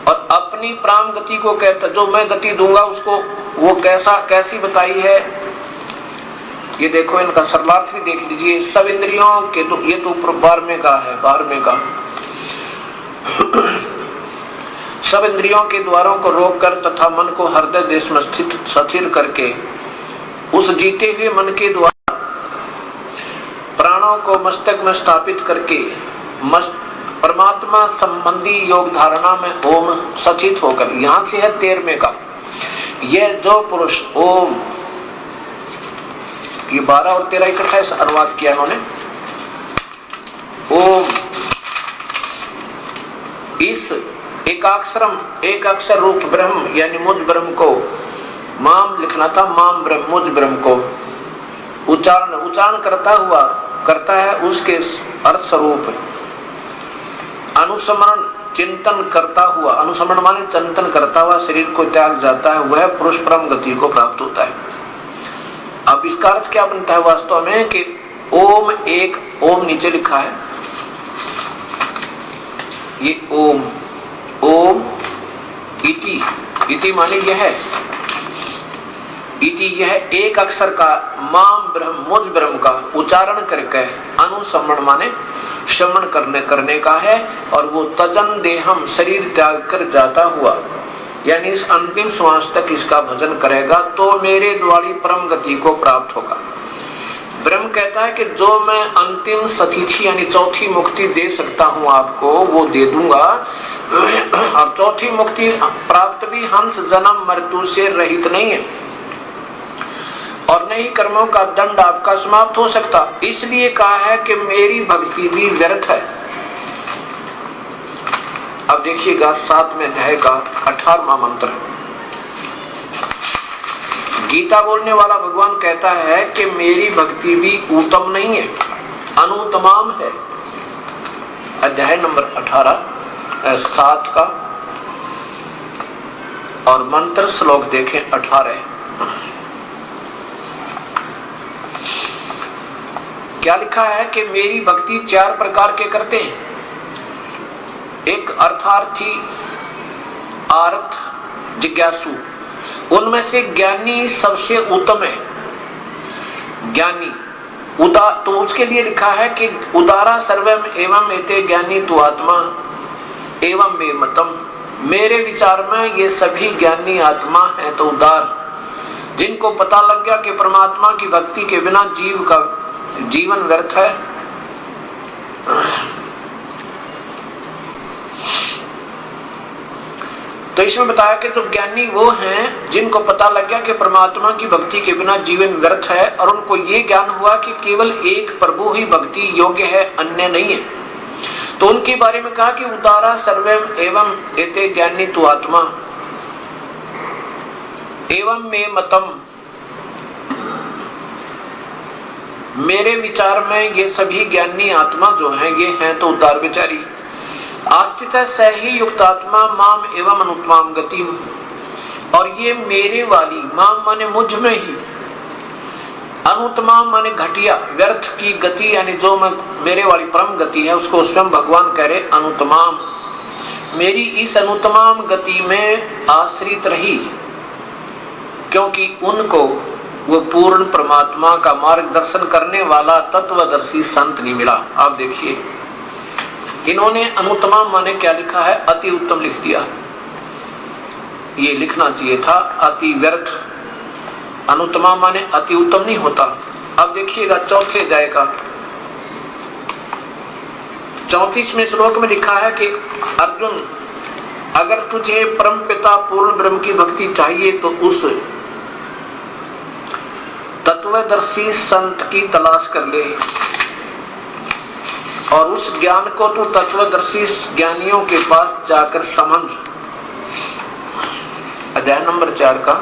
और अपनी प्राम गति को कहता, जो मैं गति दूंगा उसको, वो कैसी बताई है, ये देखो इनका सरलार्थ भी देख लीजिए। सब इंद्रियों के तो ये तो ऊपर 12वें का है, 12वें का सब इंद्रियों के द्वारों को रोककर तथा मन को हृदय देश में स्थिर करके, उस जीते हुए मन के द्वारा प्राणों को मस्तक में स्थापित करके परमात्मा संबंधी योग धारणा में ओम सचित होकर, यहां से है 13वें का, यह जो पुरुष ओम, ये 12 और 13 इकट्ठा अनुवाद किया उन्होंने। ओम इस एकाक्षरम, एक अक्षर रूप ब्रह्म यानी मुझ ब्रह्म को, माम लिखना था, माम ब्रह्म, मुझ ब्रह्म को उच्चारण करता है उसके अर्थ स्वरूप अनुस्मरण चिंतन करता हुआ, अनुस्मरण माने चिंतन करता हुआ शरीर को त्याग जाता है, वह पुरुष परम गति को प्राप्त होता है। अब इसका अर्थ क्या बनता है वास्तव में कि ओम, एक ओम नीचे लिखा है, ये ओम, ओम इति माने यह, इति यह एक अक्षर का माम ब्रह्म, मुझ ब्रह्म का उच्चारण करके, अनुसमरण माने श्रवण करने का है, और वो तजन देहम शरीर त्याग कर जाता हुआ, यानी इस अंतिम श्वास तक इसका भजन करेगा तो मेरे द्वारी परम गति को प्राप्त होगा। ब्रह्म कहता है कि जो मैं अंतिम सतीथि यानी चौथी मुक्ति दे सकता हूं आपको, वो दे दूंगा। अब चौथी मुक्ति प्राप्त भी हंस जन्म मृत्यु से रहित नहीं है, और नहीं कर्मों का दंड आपका समाप्त हो सकता। इसलिए कहा है कि मेरी भक्ति भी व्यर्थ है। अब देखिएगा 7वें अध्याय का 18वां मंत्र। गीता बोलने वाला भगवान कहता है कि मेरी भक्ति भी उत्तम नहीं है, अनुत्तमाम है। अध्याय नंबर 7 का और मंत्र श्लोक देखें 18। क्या लिखा है कि मेरी भक्ति 4 प्रकार के करते हैं। एक अर्थार्थी, आर्थ, जिज्ञासु। उनमें से ज्ञानी सबसे उत्तम है। ज्ञानी तो उसके लिए लिखा है कि उदारा सर्वम एवं एते ज्ञानी तु आत्मा एवं मे मतम। मेरे विचार में ये सभी ज्ञानी आत्मा है तो उदार, जिनको पता लग गया कि परमात्मा की भक्ति के बिना जीव का जीवन व्यर्थ है। तो इसमें बताया कि जो ज्ञानी वो हैं जिनको पता लग गया कि परमात्मा की भक्ति के बिना जीवन व्यर्थ है, और उनको ये ज्ञान हुआ कि केवल एक प्रभु ही भक्ति योग्य है, अन्य नहीं है। तो उनके बारे में कहा कि उदारा सर्वे एवं एते ज्ञानी तु आत्मा एवं मे मतम, मेरे विचार में ये सभी ज्ञानी आत्मा जो हैं ये हैं तो उदार विचारी। आस्थित सही युक्त आत्मा माम एवं अनुत्माम गति, और ये मेरे वाली, माम माने मुझ में ही, अनुत्माम माने घटिया व्यर्थ की गति, यानी जो मैं मेरे वाली परम गति है उसको स्वयं भगवान कह रहे अनुत्माम। मेरी इस अनुत्माम गति में आश्रित रही, क्योंकि उनको वो पूर्ण परमात्मा का मार्गदर्शन करने वाला तत्वदर्शी संत नहीं मिला। आप देखिए इन्होंने अनुत्तम माने क्या लिखा है, अति उत्तम लिख दिया। ये लिखना चाहिए था अति व्यर्थ। अनुत्तम माने अति उत्तम नहीं होता। अब देखिएगा चौथे अध्याय का 34वें श्लोक में लिखा है कि अर्जुन, अगर तुझे परम पिता पूर्ण ब्रह्म की भक्ति चाहिए तो उस तत्वदर्शी संत की तलाश कर ले, और उस ज्ञान को तू तत्वदर्शी ज्ञानियों के पास जाकर समझ। अध्याय नंबर 4 का